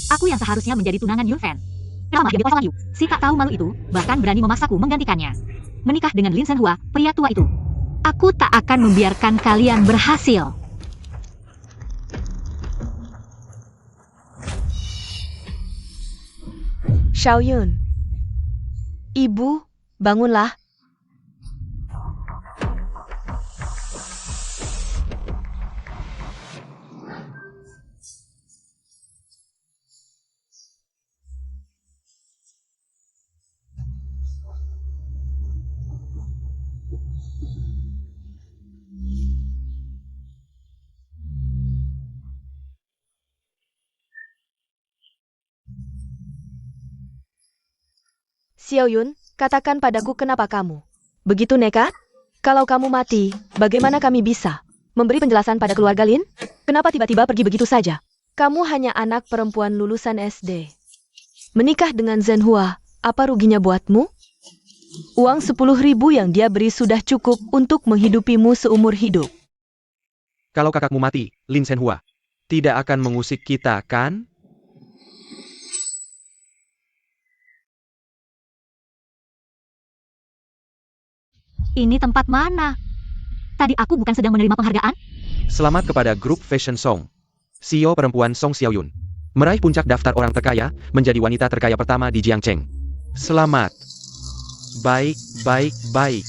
Aku yang seharusnya menjadi tunangan Yunfen. Ramah Gebet Wang Yu, si tak tahu malu itu, bahkan berani memaksaku menggantikannya. Menikah dengan Lin Shenhua, pria tua itu. Aku tak akan membiarkan kalian berhasil. Xiaoyun. Ibu, bangunlah. Xiaoyun, katakan padaku kenapa kamu begitu nekat? Kalau kamu mati, bagaimana kami bisa memberi penjelasan pada keluarga Lin? Kenapa tiba-tiba pergi begitu saja? Kamu hanya anak perempuan lulusan SD. Menikah dengan Zhenhua, apa ruginya buatmu? Uang 10.000 yang dia beri sudah cukup untuk menghidupimu seumur hidup. Kalau kakakmu mati, Lin Shenhua tidak akan mengusik kita, kan? Ini tempat mana? Tadi aku bukan sedang menerima penghargaan? Selamat kepada grup Fashion Song. CEO perempuan Song Xiaoyun meraih puncak daftar orang terkaya, menjadi wanita terkaya pertama di Jiangcheng. Selamat. Baik, baik, baik.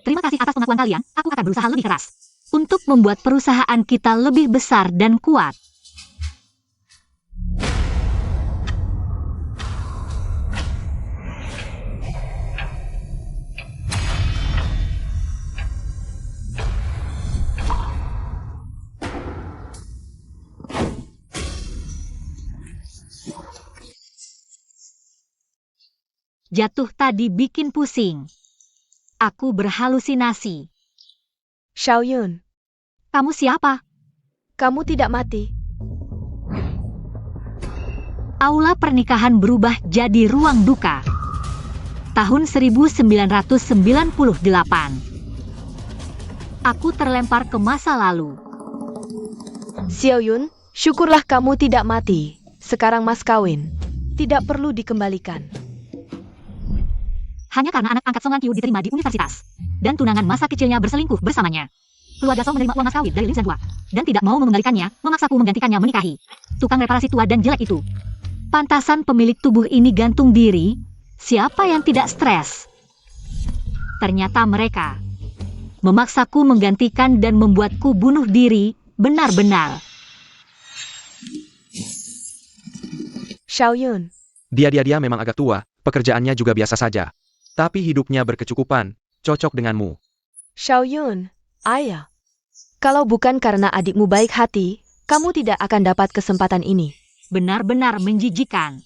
Terima kasih atas pengakuan kalian, aku akan berusaha lebih keras. Untuk membuat perusahaan kita lebih besar dan kuat. Jatuh tadi bikin pusing. Aku berhalusinasi. Xiaoyun, Kamu siapa? kamu tidak mati. Aula pernikahan berubah jadi ruang duka. Tahun 1998. Aku terlempar ke masa lalu. Xiaoyun, syukurlah kamu tidak mati. Sekarang mas kawin. Tidak perlu dikembalikan. Hanya karena anak angkat Song Langqiu diterima di universitas. Dan tunangan masa kecilnya berselingkuh bersamanya. Keluarga Song menerima uang mas kawin dari Lin Shenhua. Dan tidak mau mengembalikannya, memaksaku menggantikannya menikahi tukang reparasi tua dan jelek itu. Pantasan pemilik tubuh ini gantung diri. Siapa yang tidak stres? Ternyata mereka memaksaku menggantikan dan membuatku bunuh diri, benar-benar. Xiaoyun, Dia memang agak tua, pekerjaannya juga biasa saja. Tapi hidupnya berkecukupan, cocok denganmu. Xiaoyun, ayah. Kalau bukan karena adikmu baik hati, kamu tidak akan dapat kesempatan ini. Benar-benar menjijikan.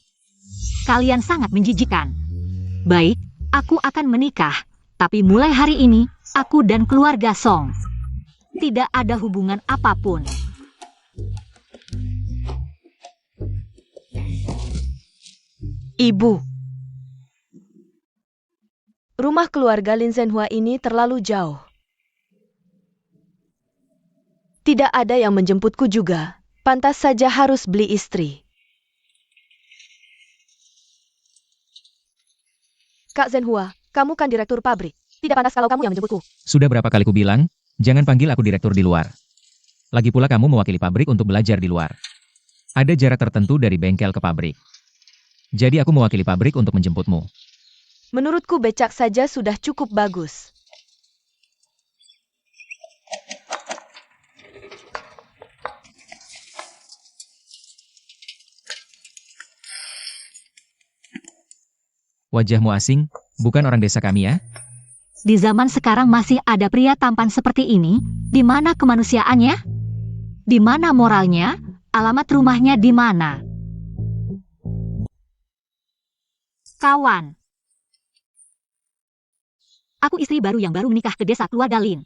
Kalian sangat menjijikan. Baik, aku akan menikah. Tapi mulai hari ini, aku dan keluarga Song tidak ada hubungan apapun. Ibu. Rumah keluarga Lin Shenhua ini terlalu jauh. Tidak ada yang menjemputku juga. Pantas saja harus beli istri. Kak Shenhua, kamu kan direktur pabrik. Tidak pantas kalau kamu yang menjemputku. Sudah berapa kali ku bilang, jangan panggil aku direktur di luar. Lagi pula kamu mewakili pabrik untuk belajar di luar. Ada jarak tertentu dari bengkel ke pabrik. Jadi aku mewakili pabrik untuk menjemputmu. Menurutku becak saja sudah cukup bagus. Wajahmu asing, bukan orang desa kami ya? Di zaman sekarang masih ada pria tampan seperti ini? Di mana kemanusiaannya? Di mana moralnya? Alamat rumahnya di mana? Kawan. Aku istri baru yang baru menikah ke desa keluarga Lin.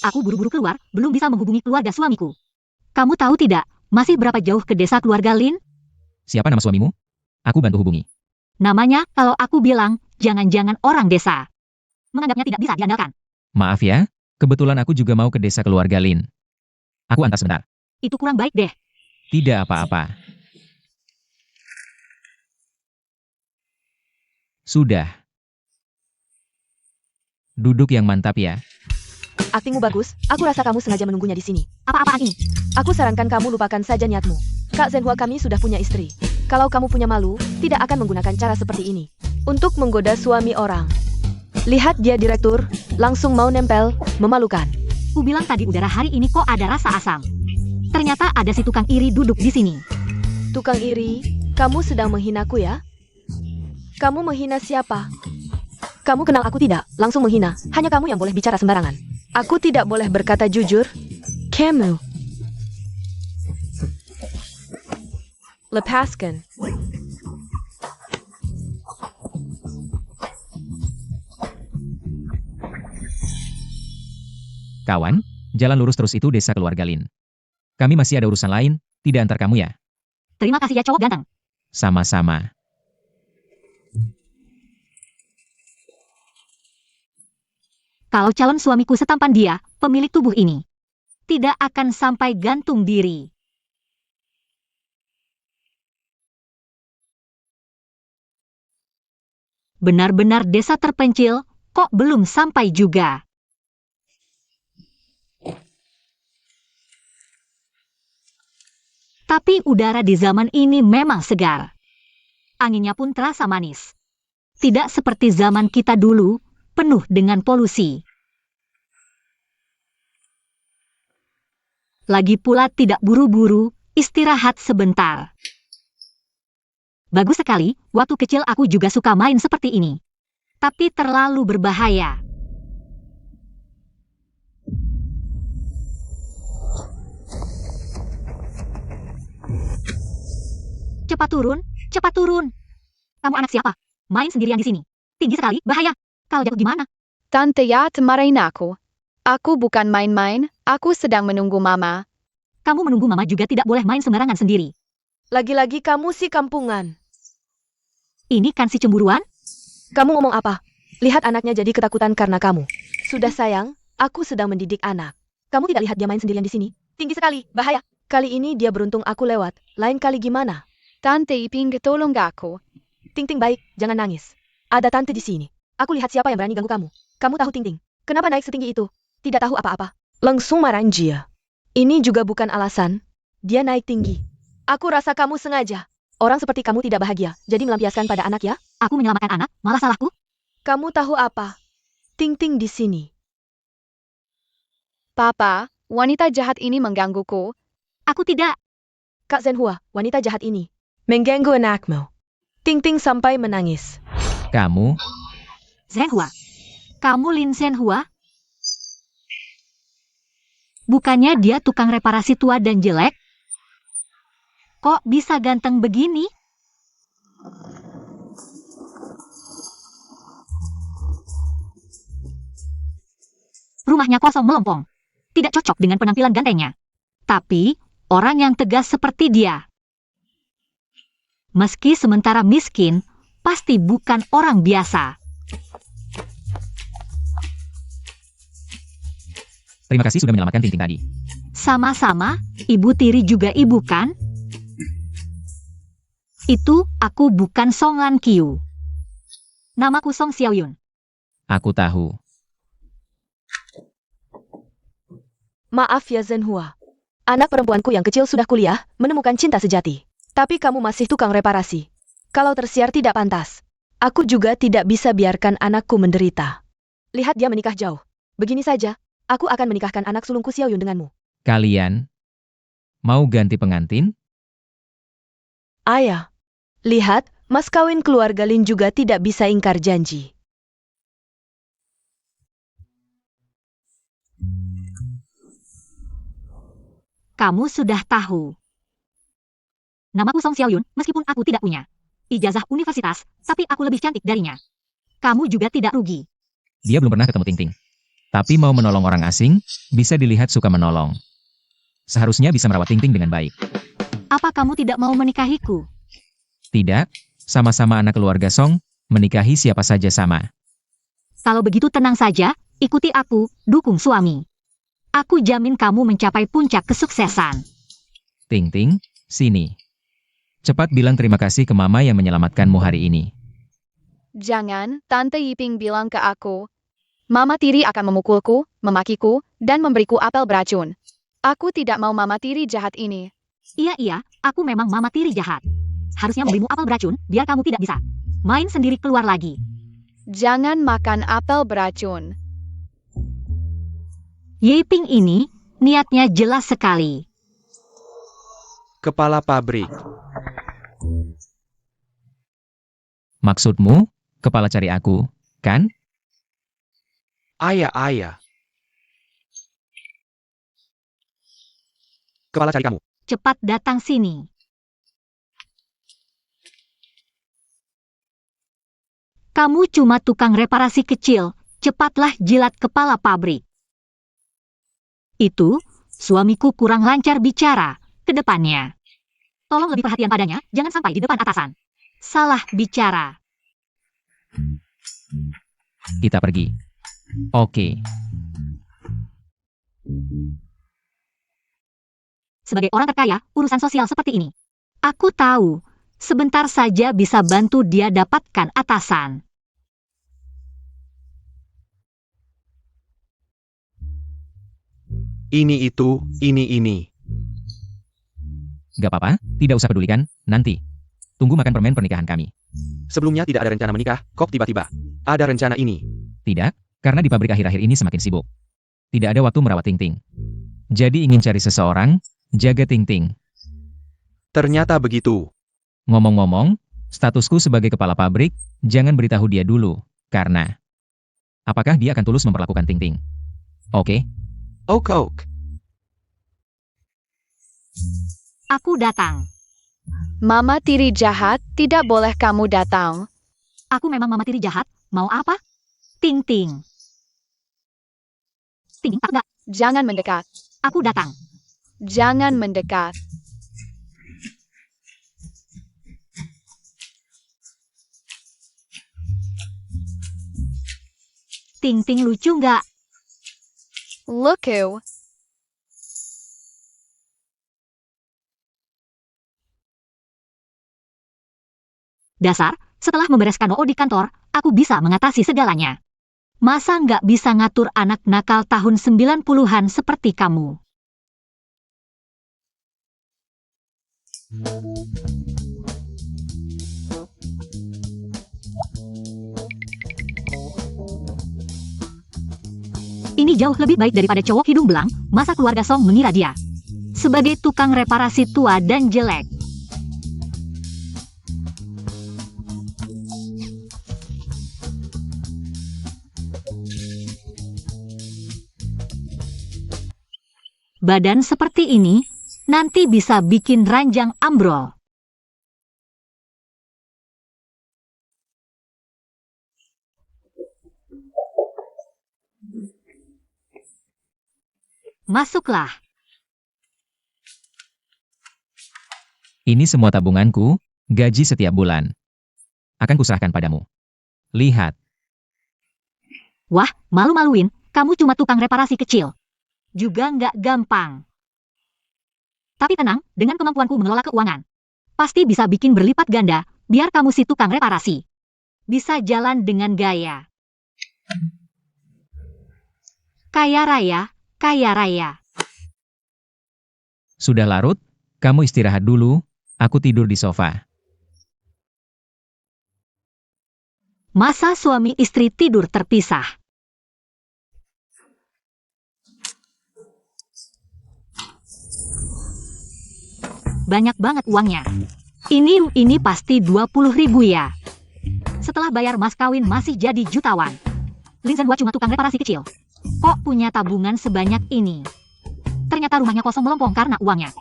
Aku buru-buru keluar, belum bisa menghubungi keluarga suamiku. Kamu tahu tidak, masih berapa jauh ke desa keluarga Lin? Siapa nama suamimu? Aku bantu hubungi. Namanya, kalau aku bilang, jangan-jangan orang desa. Menganggapnya tidak bisa diandalkan. Maaf ya, kebetulan aku juga mau ke desa keluarga Lin. Aku antar sebentar. Itu kurang baik deh. Tidak apa-apa. Sudah. Duduk yang mantap ya. Aktingmu bagus, aku rasa kamu sengaja menunggunya di sini. Apa-apaan ini? Aku sarankan kamu lupakan saja niatmu. Kak Zhenhua kami sudah punya istri. Kalau kamu punya malu, tidak akan menggunakan cara seperti ini. Untuk menggoda suami orang. Lihat dia direktur, langsung mau nempel, memalukan. Ku bilang tadi udara hari ini kok ada rasa asam. Ternyata ada si tukang iri duduk di sini. Tukang iri, kamu sedang menghinaku ya? Kamu menghina siapa? Kamu kenal aku tidak? Langsung menghina. Hanya kamu yang boleh bicara sembarangan. Aku tidak boleh berkata jujur. Kamu. Lepaskan. Kawan, jalan lurus terus itu desa keluarga Lin. Kami masih ada urusan lain, tidak antar kamu ya. Terima kasih ya cowok ganteng. Sama-sama. Kalau calon suamiku setampan dia, pemilik tubuh ini, tidak akan sampai gantung diri. Benar-benar desa terpencil, kok belum sampai juga. Tapi udara di zaman ini memang segar. Anginnya pun terasa manis. Tidak seperti zaman kita dulu, penuh dengan polusi. Lagi pula tidak buru-buru, istirahat sebentar. Bagus sekali, waktu kecil aku juga suka main seperti ini. Tapi terlalu berbahaya. Cepat turun, cepat turun. Kamu anak siapa? Main sendirian di sini. Tinggi sekali, bahaya. Kalau jatuh gimana? Tante ya marahin aku. Aku bukan main-main, aku sedang menunggu mama. Kamu menunggu mama juga tidak boleh main sembarangan sendiri. Lagi-lagi kamu si kampungan. Ini kan si cemburuan? Kamu ngomong apa? Lihat anaknya jadi ketakutan karena kamu. Sudah sayang, aku sedang mendidik anak. Kamu tidak lihat dia main sendirian di sini? Tinggi sekali, bahaya. Kali ini dia beruntung aku lewat, lain kali gimana? Tante Iping tolong aku. Ting-ting baik, jangan nangis. Ada tante di sini. Aku lihat siapa yang berani ganggu kamu. Kamu tahu Ting-ting, kenapa naik setinggi itu? Tidak tahu apa-apa. Langsung marahin dia. Ini juga bukan alasan. Dia naik tinggi. Aku rasa kamu sengaja. Orang seperti kamu tidak bahagia, jadi melampiaskan pada anak ya? Aku menyelamatkan anak, malah salahku? Kamu tahu apa? Ting-ting di sini. Papa, wanita jahat ini menggangguku. Aku tidak. Kak Zhenhua, wanita jahat ini. Mengganggu anakmu. Ting-ting sampai menangis. Kamu, Zhenhua. Kamu Lin Zhenhua? Bukannya dia tukang reparasi tua dan jelek? Kok bisa ganteng begini? Rumahnya kosong melompong. Tidak cocok dengan penampilan gantengnya. Tapi, orang yang tegas seperti dia. Meski sementara miskin, pasti bukan orang biasa. terima kasih sudah menyelamatkan Ting-ting tadi. Sama-sama, Ibu Tiri juga ibu kan? Itu, aku bukan Song Lan Qiu. Namaku Song Xiaoyun. Aku tahu. Maaf ya Zhenhua. Anak perempuanku yang kecil sudah kuliah, menemukan cinta sejati. Tapi kamu masih tukang reparasi. Kalau tersiar tidak pantas. Aku juga tidak bisa biarkan anakku menderita. Lihat dia menikah jauh. Begini saja, aku akan menikahkan anak sulungku Xiaoyun denganmu. Kalian mau ganti pengantin? Ayah, lihat, mas kawin keluarga Lin juga tidak bisa ingkar janji. Kamu sudah tahu. Namaku Song Xiaoyun, meskipun aku tidak punya ijazah universitas, tapi aku lebih cantik darinya. Kamu juga tidak rugi. Dia belum pernah ketemu Ting-ting. Tapi mau menolong orang asing, bisa dilihat suka menolong. Seharusnya bisa merawat Ting-ting dengan baik. Apa kamu tidak mau menikahiku? Tidak, sama-sama anak keluarga Song, menikahi siapa saja sama. Kalau begitu tenang saja, Ikuti aku, dukung suami. Aku jamin kamu mencapai puncak kesuksesan. Ting Ting, sini. Cepat bilang terima kasih ke Mama yang menyelamatkanmu hari ini. Jangan, Tante Yiping bilang ke aku. Mama Tiri akan memukulku, memakiku, dan memberiku apel beracun. Aku tidak mau Mama Tiri jahat ini. Iya, aku memang mama tiri jahat. Harusnya memberimu apel beracun, biar kamu tidak bisa main sendiri keluar lagi. Jangan makan apel beracun. Yiping ini, niatnya jelas sekali. Kepala pabrik. Maksudmu, kepala cari aku, kan? Ayah. Kepala cari kamu. Cepat datang sini. Kamu cuma tukang reparasi kecil, cepatlah jilat kepala pabrik. Itu, suamiku kurang lancar bicara, ke depannya. Tolong lebih perhatian padanya, jangan sampai di depan atasan. Salah bicara. Kita pergi. Oke. Sebagai orang terkaya, urusan sosial seperti ini. Aku tahu, sebentar saja bisa bantu dia dapatkan atasan. Ini itu, ini. Gak apa-apa, tidak usah pedulikan, nanti. Tunggu makan permen pernikahan kami. Sebelumnya tidak ada rencana menikah, kok tiba-tiba ada rencana ini. Tidak, karena di pabrik akhir-akhir ini semakin sibuk. Tidak ada waktu merawat Ting Ting. Jadi ingin cari seseorang, jaga Ting Ting. Ternyata begitu. Ngomong-ngomong, statusku sebagai kepala pabrik, jangan beritahu dia dulu, karena... Apakah dia akan tulus memperlakukan Ting Ting? Oke? Ok. Aku datang. Mama Tiri jahat, tidak boleh kamu datang. Aku memang mama tiri jahat, mau apa? Ting Ting. Ting, tak enggak. Jangan mendekat. Aku datang. Jangan mendekat. Ting Ting lucu nggak? Lucu. Dasar, setelah membereskan OO di kantor, aku bisa mengatasi segalanya. Masa nggak bisa ngatur anak nakal tahun 90-an seperti kamu? Ini jauh lebih baik daripada cowok hidung belang, masa keluarga Song mengira dia sebagai tukang reparasi tua dan jelek. Badan seperti ini, nanti bisa bikin ranjang ambrol. Masuklah. Ini semua tabunganku, gaji setiap bulan. Akan kuserahkan padamu. Lihat. Wah, malu-maluin, kamu cuma tukang reparasi kecil. Juga nggak gampang. Tapi tenang, dengan kemampuanku mengelola keuangan. Pasti bisa bikin berlipat ganda, biar kamu si tukang reparasi bisa jalan dengan gaya. Kaya raya, kaya raya. Sudah larut? Kamu istirahat dulu, aku tidur di sofa. Masa suami istri tidur terpisah? Banyak banget uangnya. Ini pasti 20.000 ya. Setelah bayar mas kawin masih jadi jutawan. Lin Zhenhua cuma tukang reparasi kecil. Kok punya tabungan sebanyak ini? Ternyata rumahnya kosong melompong karena uangnya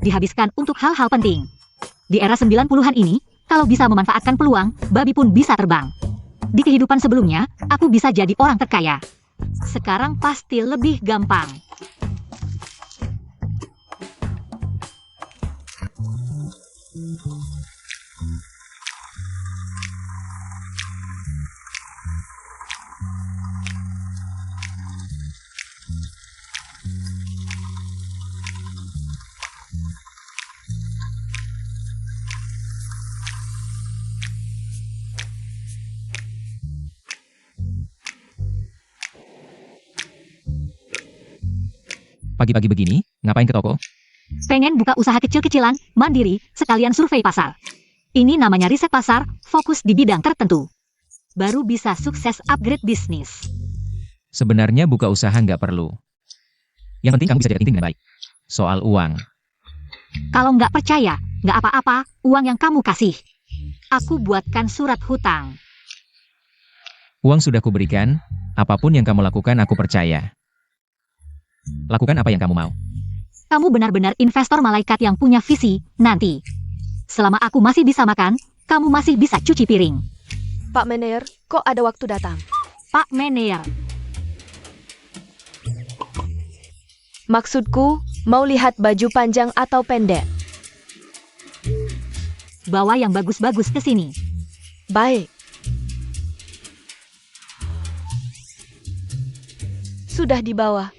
dihabiskan untuk hal-hal penting. Di era 90-an ini, kalau bisa memanfaatkan peluang, babi pun bisa terbang. Di kehidupan sebelumnya, aku bisa jadi orang terkaya. Sekarang pasti lebih gampang. Pagi-pagi begini, ngapain ke toko? Pengen buka usaha kecil-kecilan, mandiri, sekalian survei pasar. Ini namanya riset pasar, fokus di bidang tertentu. Baru bisa sukses upgrade bisnis. Sebenarnya buka usaha nggak perlu. Yang penting kamu bisa jaga ting-ting dengan baik. Soal uang. Kalau nggak percaya, nggak apa-apa, uang yang kamu kasih. Aku buatkan surat hutang. Uang sudah kuberikan, apapun yang kamu lakukan aku percaya. Lakukan apa yang kamu mau. Kamu benar-benar investor malaikat yang punya visi, nanti. Selama aku masih bisa makan, kamu masih bisa cuci piring. Pak Mener, kok ada waktu datang? Pak Mener, Maksudku, mau lihat baju panjang atau pendek? bawa yang bagus-bagus ke sini. Baik. Sudah dibawa.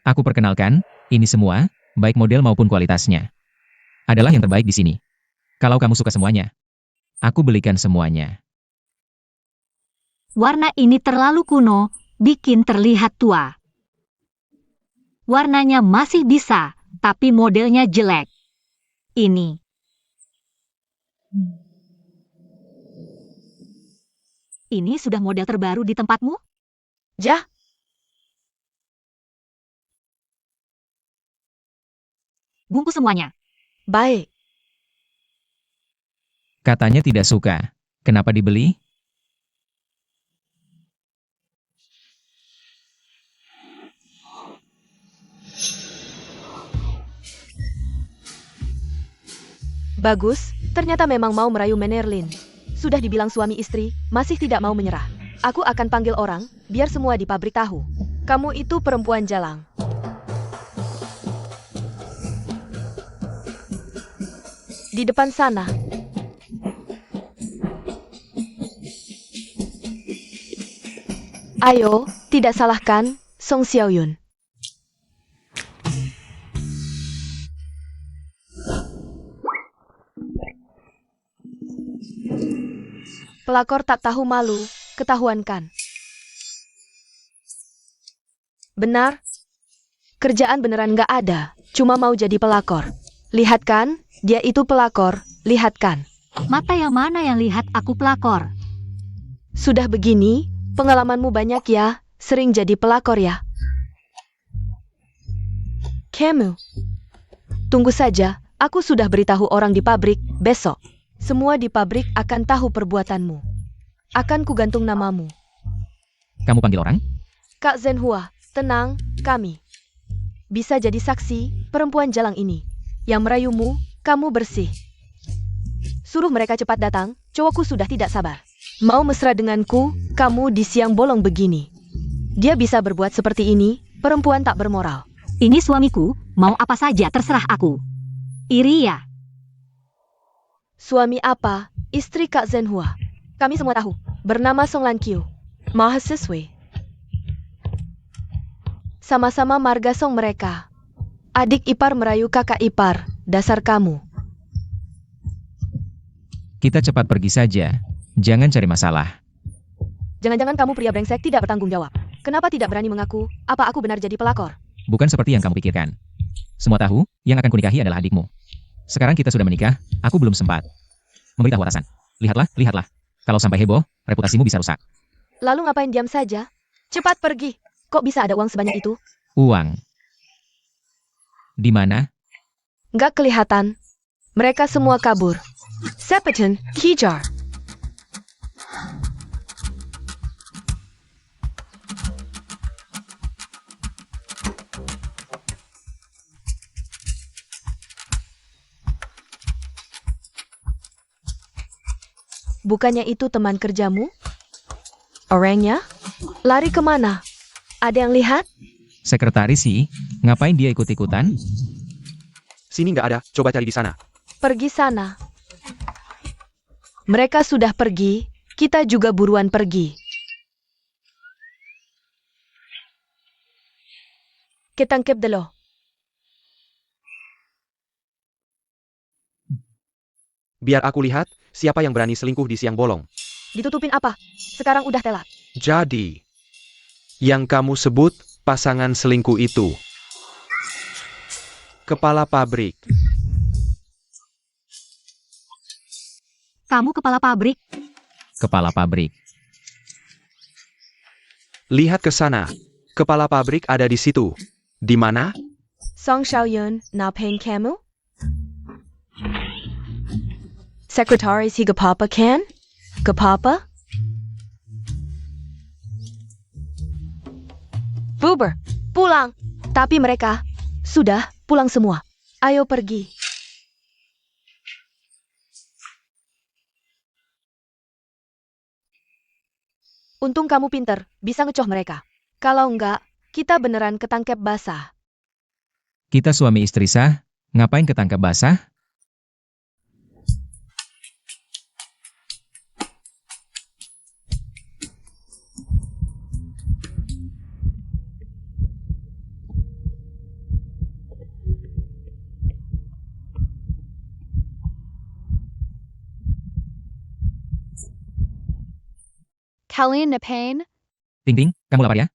Aku perkenalkan, ini semua, baik model maupun kualitasnya, adalah yang terbaik di sini. Kalau kamu suka semuanya, aku belikan semuanya. Warna ini terlalu kuno, bikin terlihat tua. Warnanya masih bisa, tapi modelnya jelek. Ini. Ini sudah model terbaru di tempatmu? Jah, Bungkus semuanya. baik. Katanya tidak suka. Kenapa dibeli? Bagus, ternyata memang mau merayu Menerlin. Sudah dibilang suami istri, masih tidak mau menyerah. Aku akan panggil orang, biar semua di pabrik tahu. Kamu itu perempuan jalang. Di depan sana. Ayo, tidak salahkan, Song Xiaoyun. Pelakor tak tahu malu, ketahuan kan? Benar? Kerjaan beneran gak ada, cuma mau jadi pelakor. Lihat kan, dia itu pelakor, lihat kan. Mata yang mana yang lihat aku pelakor? Sudah begini, pengalamanmu banyak ya, sering jadi pelakor ya. Kamu. Tunggu saja, aku sudah beritahu orang di pabrik, besok. Semua di pabrik akan tahu perbuatanmu. Akan kugantung namamu. Kamu panggil orang? Kak Zhenhua, tenang, kami. Bisa jadi saksi, perempuan jalang ini. Yang merayumu, kamu bersih. Suruh mereka cepat datang, cowokku sudah tidak sabar. Mau mesra denganku, kamu di siang bolong begini. Dia bisa berbuat seperti ini, perempuan tak bermoral. Ini suamiku, mau apa saja terserah aku. Iri ya? Suami apa? Istri Kak Zhenhua. Kami semua tahu. Bernama Song Lan Qiu. Mahasiswi. Sama-sama marga Song mereka. Adik ipar merayu kakak ipar. Dasar kamu. Kita cepat pergi saja. Jangan cari masalah. Jangan-jangan kamu pria brengsek tidak bertanggung jawab. Kenapa tidak berani mengaku, apa aku benar jadi pelakor? Bukan seperti yang kamu pikirkan. Semua tahu, yang akan kunikahi adalah adikmu. Sekarang kita sudah menikah, aku belum sempat memberitahu atasan. Lihatlah, lihatlah. Kalau sampai heboh, reputasimu bisa rusak. Lalu ngapain diam saja? Cepat pergi. Kok bisa ada uang sebanyak itu? Uang. Di mana? Nggak kelihatan. Mereka semua kabur. Sepeton, Kijar. Bukannya itu teman kerjamu? Orangnya? Lari kemana? Ada yang lihat? Sekretaris sih, ngapain dia ikut-ikutan? Sini nggak ada, coba cari di sana. Pergi sana. Mereka sudah pergi, kita juga buruan pergi. Ketangkep delo. Biar aku lihat, siapa yang berani selingkuh di siang bolong. Ditutupin apa? Sekarang udah telat. Jadi, Yang kamu sebut pasangan selingkuh itu. Kepala pabrik. Kamu kepala pabrik. Kepala pabrik. Lihat ke sana. Kepala pabrik ada di situ. Di mana? Song Xiaoyun, napeng kamu? Sekretaris si Gapapa kan? Gapapa? Buber, pulang. Tapi mereka sudah pulang semua. Ayo pergi. Untung kamu pinter, bisa ngecoh mereka. Kalau enggak, kita beneran ketangkep basah. Kita suami istri sah, ngapain ketangkep basah? Kalian ngapain? Ting Ting, kamu lapar ya?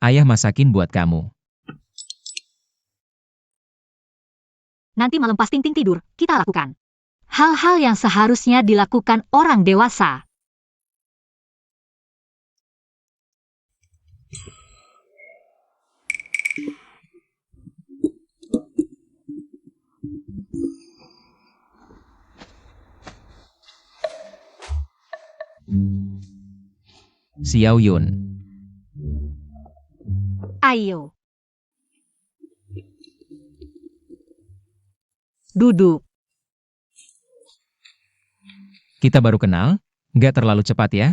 Ayah masakin buat kamu. Nanti malam pas Ting Ting tidur, kita lakukan hal-hal yang seharusnya dilakukan orang dewasa. Xiao Yun. Ayo. Duduk. Kita baru kenal, nggak terlalu cepat ya?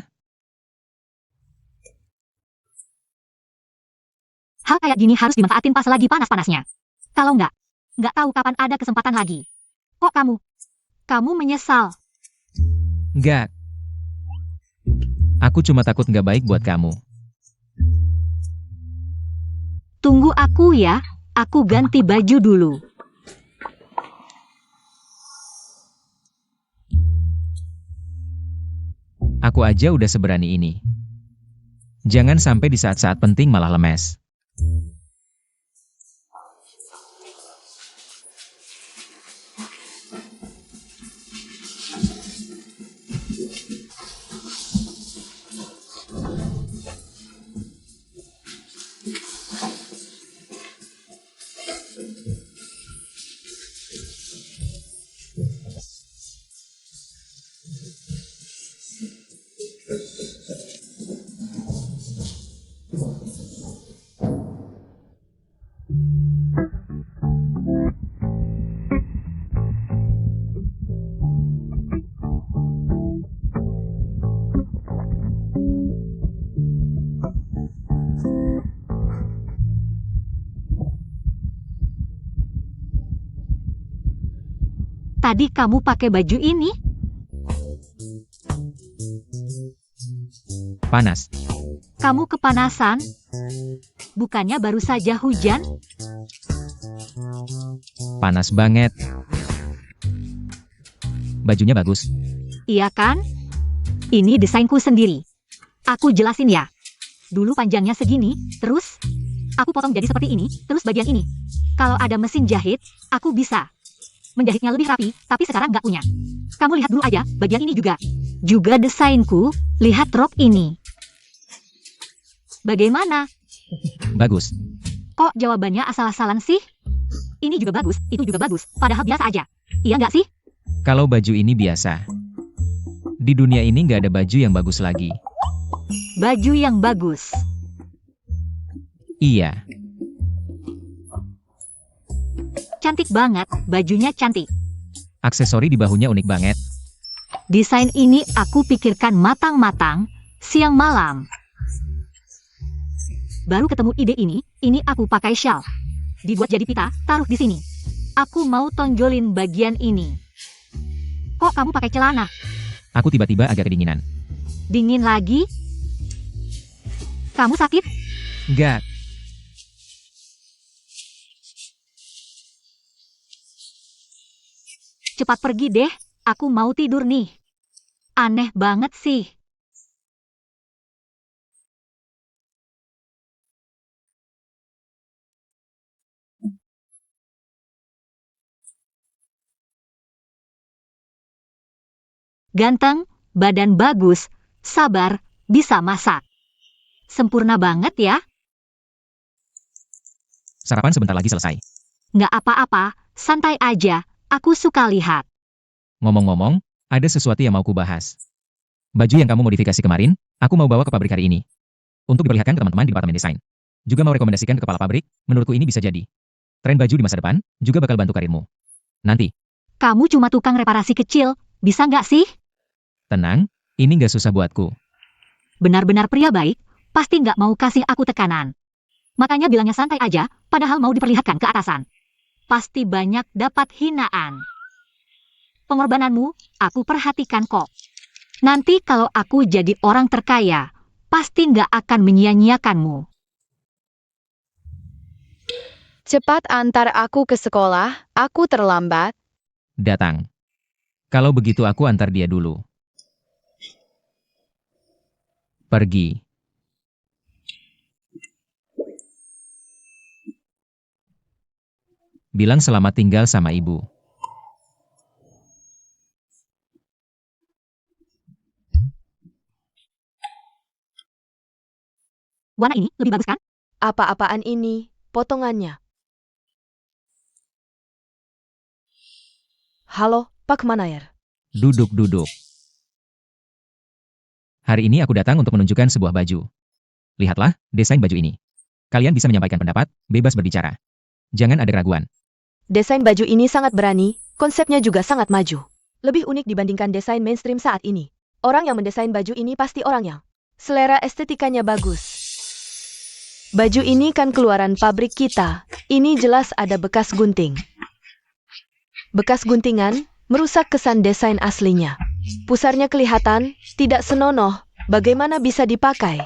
Hal kayak gini harus dimanfaatin pas lagi panas-panasnya. Kalau nggak tahu kapan ada kesempatan lagi. Kok kamu menyesal? Nggak. Aku cuma takut nggak baik buat kamu. Tunggu aku ya, aku ganti baju dulu. Aku aja udah seberani ini. Jangan sampai di saat-saat penting malah lemes. Tadi kamu pakai baju ini? Panas. Kamu kepanasan? Bukannya baru saja hujan? Panas banget. Bajunya bagus. Iya kan? Ini desainku sendiri. Aku jelasin ya. Dulu panjangnya segini, terus aku potong jadi seperti ini, terus bagian ini. Kalau ada mesin jahit, aku bisa menjahitnya lebih rapi, tapi sekarang nggak punya. Kamu lihat dulu aja, bagian ini juga. Juga desainku, lihat rok ini. Bagaimana? Bagus. Kok jawabannya asal-asalan sih? Ini juga bagus, itu juga bagus, padahal biasa aja. Iya nggak sih? Kalau baju ini biasa. Di dunia ini nggak ada baju yang bagus lagi. Baju yang bagus. Iya. Cantik banget, bajunya cantik. Aksesori di bahunya unik banget. Desain ini aku pikirkan matang-matang, siang malam. Baru ketemu ide ini aku pakai shawl. Dibuat jadi pita, taruh di sini. Aku mau tonjolin bagian ini. Kok kamu pakai celana? Aku tiba-tiba agak kedinginan. Dingin lagi? Kamu sakit? Nggak. Cepat pergi deh, aku mau tidur nih. Aneh banget sih. Ganteng, badan bagus, sabar, bisa masak. Sempurna banget ya. Sarapan sebentar lagi selesai. Nggak apa-apa, santai aja. Aku suka lihat. Ngomong-ngomong, ada sesuatu yang mau kubahas. Baju yang kamu modifikasi kemarin, aku mau bawa ke pabrik hari ini. Untuk diperlihatkan ke teman-teman di departemen desain. Juga mau rekomendasikan ke kepala pabrik, menurutku ini bisa jadi. Tren baju di masa depan, juga bakal bantu karirmu. Nanti, Kamu cuma tukang reparasi kecil, bisa nggak sih? tenang, ini nggak susah buatku. Benar-benar pria baik, pasti nggak mau kasih aku tekanan. Makanya bilangnya santai aja, padahal mau diperlihatkan ke atasan. Pasti banyak dapat hinaan. Pengorbananmu, aku perhatikan kok. Nanti kalau aku jadi orang terkaya, pasti nggak akan menyia-nyiakanmu. Cepat antar aku ke sekolah, aku terlambat. Datang. Kalau begitu aku antar dia dulu. Pergi. Bilang selamat tinggal sama ibu. Warna ini lebih bagus kan? Apa-apaan ini? Potongannya. Halo, Pak Manayer. Duduk-duduk. Hari ini aku datang untuk menunjukkan sebuah baju. Lihatlah, desain baju ini. Kalian bisa menyampaikan pendapat, bebas berbicara. Jangan ada keraguan. Desain baju ini sangat berani, konsepnya juga sangat maju. Lebih unik dibandingkan desain mainstream saat ini. Orang yang mendesain baju ini pasti orang yang selera estetikanya bagus. Baju ini kan keluaran pabrik kita. Ini jelas ada bekas gunting. Bekas guntingan merusak kesan desain aslinya. Pusarnya kelihatan tidak senonoh. Bagaimana bisa dipakai?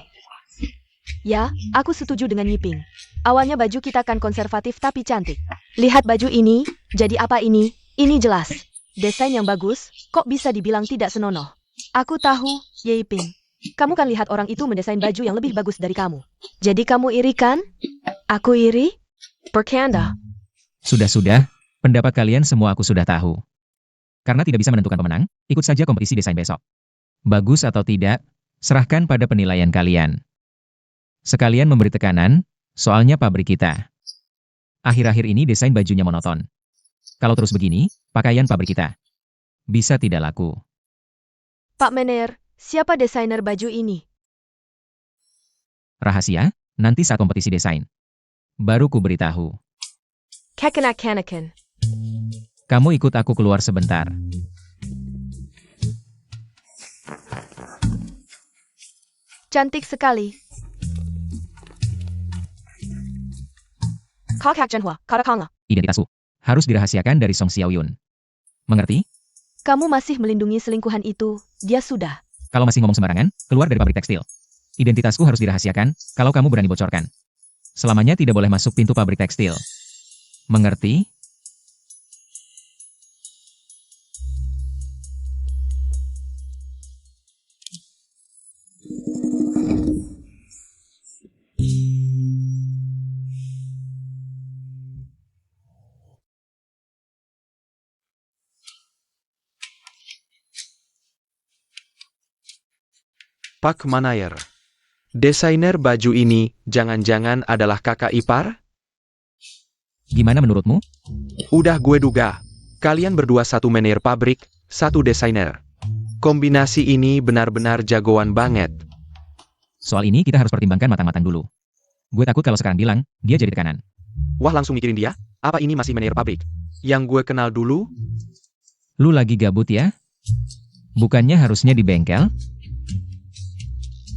Ya, aku setuju dengan Yiping. Awalnya baju kita kan konservatif tapi cantik. Lihat baju ini, jadi apa ini? Ini jelas. Desain yang bagus, kok bisa dibilang tidak senonoh? Aku tahu, Yiping. Kamu kan lihat orang itu mendesain baju yang lebih bagus dari kamu. Jadi kamu iri kan? Aku iri? Bercanda. Sudah-sudah, pendapat kalian semua aku sudah tahu. Karena tidak bisa menentukan pemenang, ikut saja kompetisi desain besok. Bagus atau tidak, serahkan pada penilaian kalian. Sekalian memberi tekanan, soalnya pabrik kita. Akhir-akhir ini desain bajunya monoton. Kalau terus begini, pakaian pabrik kita bisa tidak laku. Pak Mener, siapa desainer baju ini? Rahasia, nanti saat kompetisi desain. Baru ku beritahu. Kekanak-kanakan. Kamu ikut aku keluar sebentar. Cantik sekali. Kakak Janhua, Karakanga. Identitasku harus dirahasiakan dari Song Xiaoyun. Mengerti? Kamu masih melindungi selingkuhan itu, dia sudah. Kalau masih ngomong sembarangan, keluar dari pabrik tekstil. Identitasku harus dirahasiakan, kalau kamu berani bocorkan. Selamanya tidak boleh masuk pintu pabrik tekstil. Mengerti? Pak Manayer. Desainer baju ini jangan-jangan adalah kakak ipar? Gimana menurutmu? Udah gue duga. Kalian berdua satu manajer pabrik, satu desainer. Kombinasi ini benar-benar jagoan banget. Soal ini kita harus pertimbangkan matang-matang dulu. Gue takut kalau sekarang bilang, dia jadi tekanan. Wah, langsung mikirin dia? Apa ini masih manajer pabrik? Yang gue kenal dulu? Lu lagi gabut ya? Bukannya harusnya di bengkel?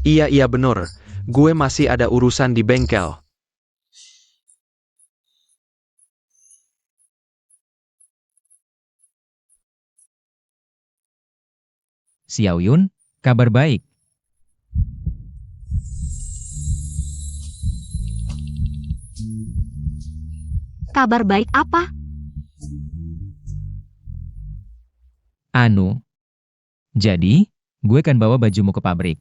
Iya bener. Gue masih ada urusan di bengkel. Xiaoyun, kabar baik. Kabar baik apa? Jadi, gue kan bawa bajumu ke pabrik.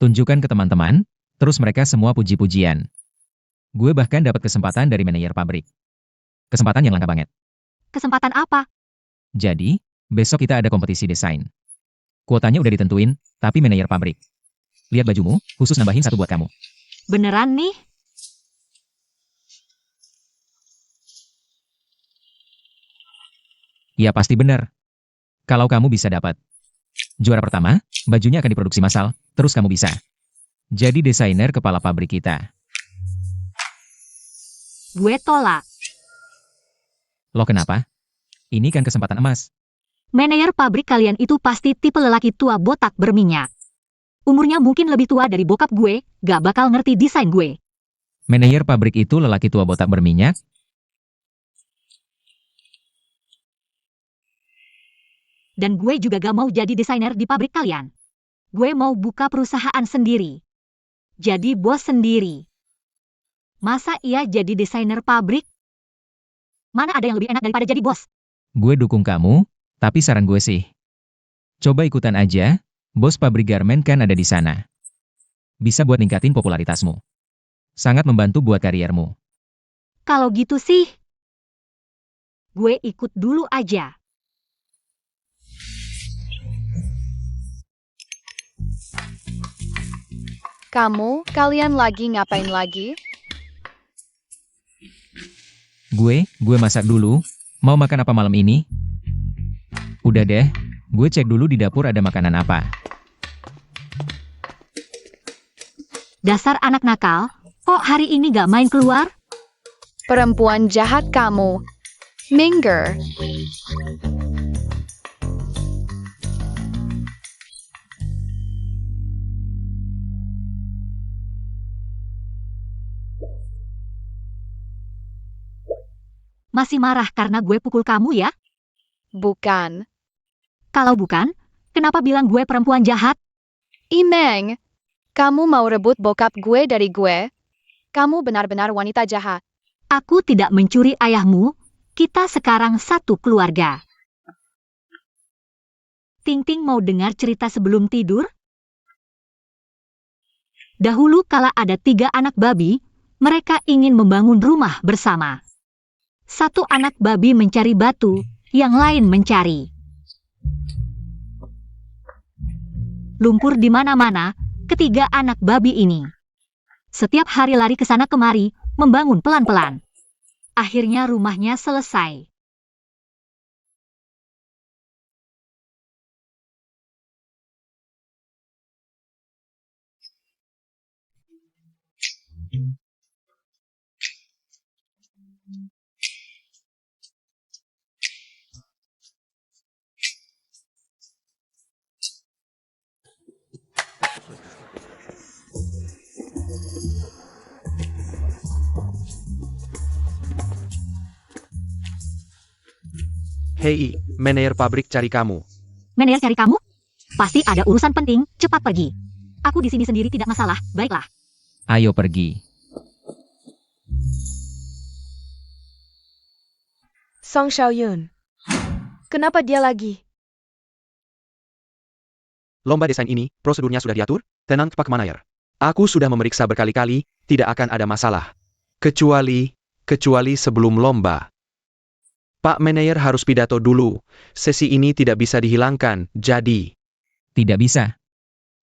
Tunjukkan ke teman-teman, terus mereka semua puji-pujian. Gue bahkan dapat kesempatan dari manajer pabrik. Kesempatan yang langka banget. Kesempatan apa? Jadi, Besok kita ada kompetisi desain. Kuotanya udah ditentuin, tapi manajer pabrik. Lihat bajumu, khusus nambahin satu buat kamu. Beneran nih? Ya pasti benar. Kalau kamu bisa dapat juara pertama, bajunya akan diproduksi massal, terus kamu bisa jadi desainer kepala pabrik kita. Gue tolak. Loh kenapa? Ini kan kesempatan emas. Manajer pabrik kalian itu pasti tipe lelaki tua botak berminyak. Umurnya mungkin lebih tua dari bokap gue, gak bakal ngerti desain gue. Manajer pabrik itu lelaki tua botak berminyak? Dan gue juga gak mau jadi desainer di pabrik kalian. Gue mau buka perusahaan sendiri. Jadi bos sendiri. Masa iya jadi desainer pabrik? Mana ada yang lebih enak daripada jadi bos? Gue dukung kamu, tapi saran gue sih, coba ikutan aja, bos pabrik garmen kan ada di sana. Bisa buat ningkatin popularitasmu. Sangat membantu buat kariermu. Kalau gitu sih, gue ikut dulu aja. Kalian lagi ngapain lagi? Gue masak dulu. Mau makan apa malam ini? Udah deh, gue cek dulu di dapur ada makanan apa. Dasar anak nakal, kok hari ini gak main keluar? Perempuan jahat kamu. Minggir. Masih marah karena gue pukul kamu ya? Bukan. Kalau bukan, kenapa bilang gue perempuan jahat? Imeng. Kamu mau rebut bokap gue dari gue? Kamu benar-benar wanita jahat. Aku tidak mencuri ayahmu, kita sekarang satu keluarga. Ting-ting mau dengar cerita sebelum tidur? Dahulu kala ada 3 anak babi, mereka ingin membangun rumah bersama. Satu anak babi mencari batu, yang lain mencari lumpur di mana-mana. Ketiga anak babi ini setiap hari lari ke sana kemari, membangun pelan-pelan. Akhirnya rumahnya selesai. Hei, manajer pabrik cari kamu. Manajer cari kamu? Pasti ada urusan penting, cepat pergi. Aku di sini sendiri tidak masalah, baiklah. Ayo pergi. Song Xiaoyun. Kenapa dia lagi? Lomba desain ini, prosedurnya sudah diatur? Tenang Pak Manajer. Aku sudah memeriksa berkali-kali, tidak akan ada masalah. Kecuali sebelum lomba. Pak Manajer harus pidato dulu. Sesi ini tidak bisa dihilangkan, jadi... Tidak bisa.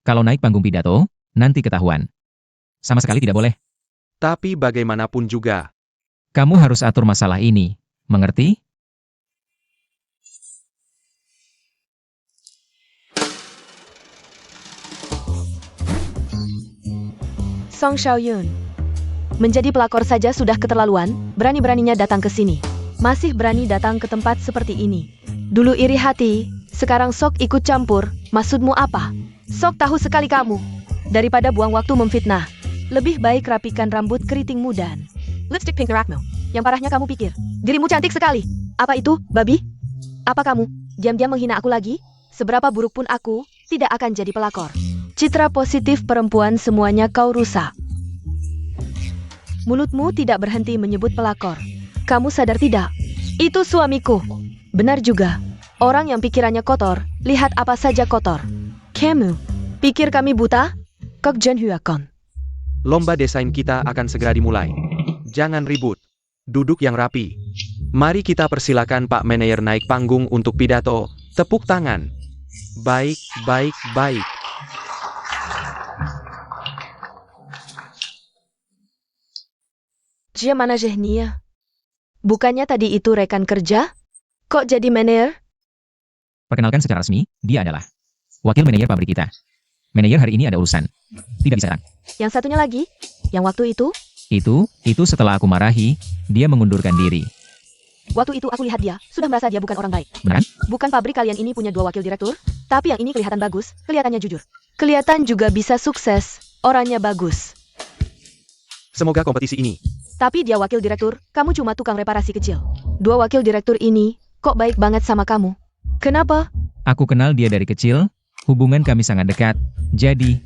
Kalau naik panggung pidato, nanti ketahuan. Sama sekali tidak boleh. Tapi bagaimanapun juga. Kamu harus atur masalah ini. Mengerti? Song Xiaoyun. Menjadi pelakor saja sudah keterlaluan, berani-beraninya datang ke sini. Masih berani datang ke tempat seperti ini. Dulu iri hati, sekarang sok ikut campur, maksudmu apa? Sok tahu sekali kamu. Daripada buang waktu memfitnah, lebih baik rapikan rambut keritingmu dan lipstick pink merakmu. Yang parahnya kamu pikir, dirimu cantik sekali. Apa itu, babi? Apa kamu, diam-diam menghina aku lagi? Seberapa buruk pun aku, tidak akan jadi pelakor. Citra positif perempuan semuanya kau rusak. Mulutmu tidak berhenti menyebut pelakor. Kamu sadar tidak? Itu suamiku. Benar juga. Orang yang pikirannya kotor, lihat apa saja kotor. Kamu, pikir kami buta? Kok Jen Huakon. Lomba desain kita akan segera dimulai. Jangan ribut. Duduk yang rapi. Mari kita persilakan Pak Manajer naik panggung untuk pidato. Tepuk tangan. Baik, baik, baik. Dia manajernya. Bukannya tadi itu rekan kerja? Kok jadi manajer? Perkenalkan secara resmi, dia adalah wakil manajer pabrik kita. Manajer hari ini ada urusan. Tidak bisa datang. Yang satunya lagi? Yang waktu itu? Itu setelah aku marahi, dia mengundurkan diri. Waktu itu aku lihat dia, sudah merasa dia bukan orang baik. Beneran? Bukan pabrik kalian ini punya 2 wakil direktur? Tapi yang ini kelihatan bagus, kelihatannya jujur. Kelihatan juga bisa sukses, orangnya bagus. Semoga kompetisi ini. Tapi dia wakil direktur, kamu cuma tukang reparasi kecil. 2 wakil direktur ini, kok baik banget sama kamu? Kenapa? Aku kenal dia dari kecil, hubungan kami sangat dekat. Jadi,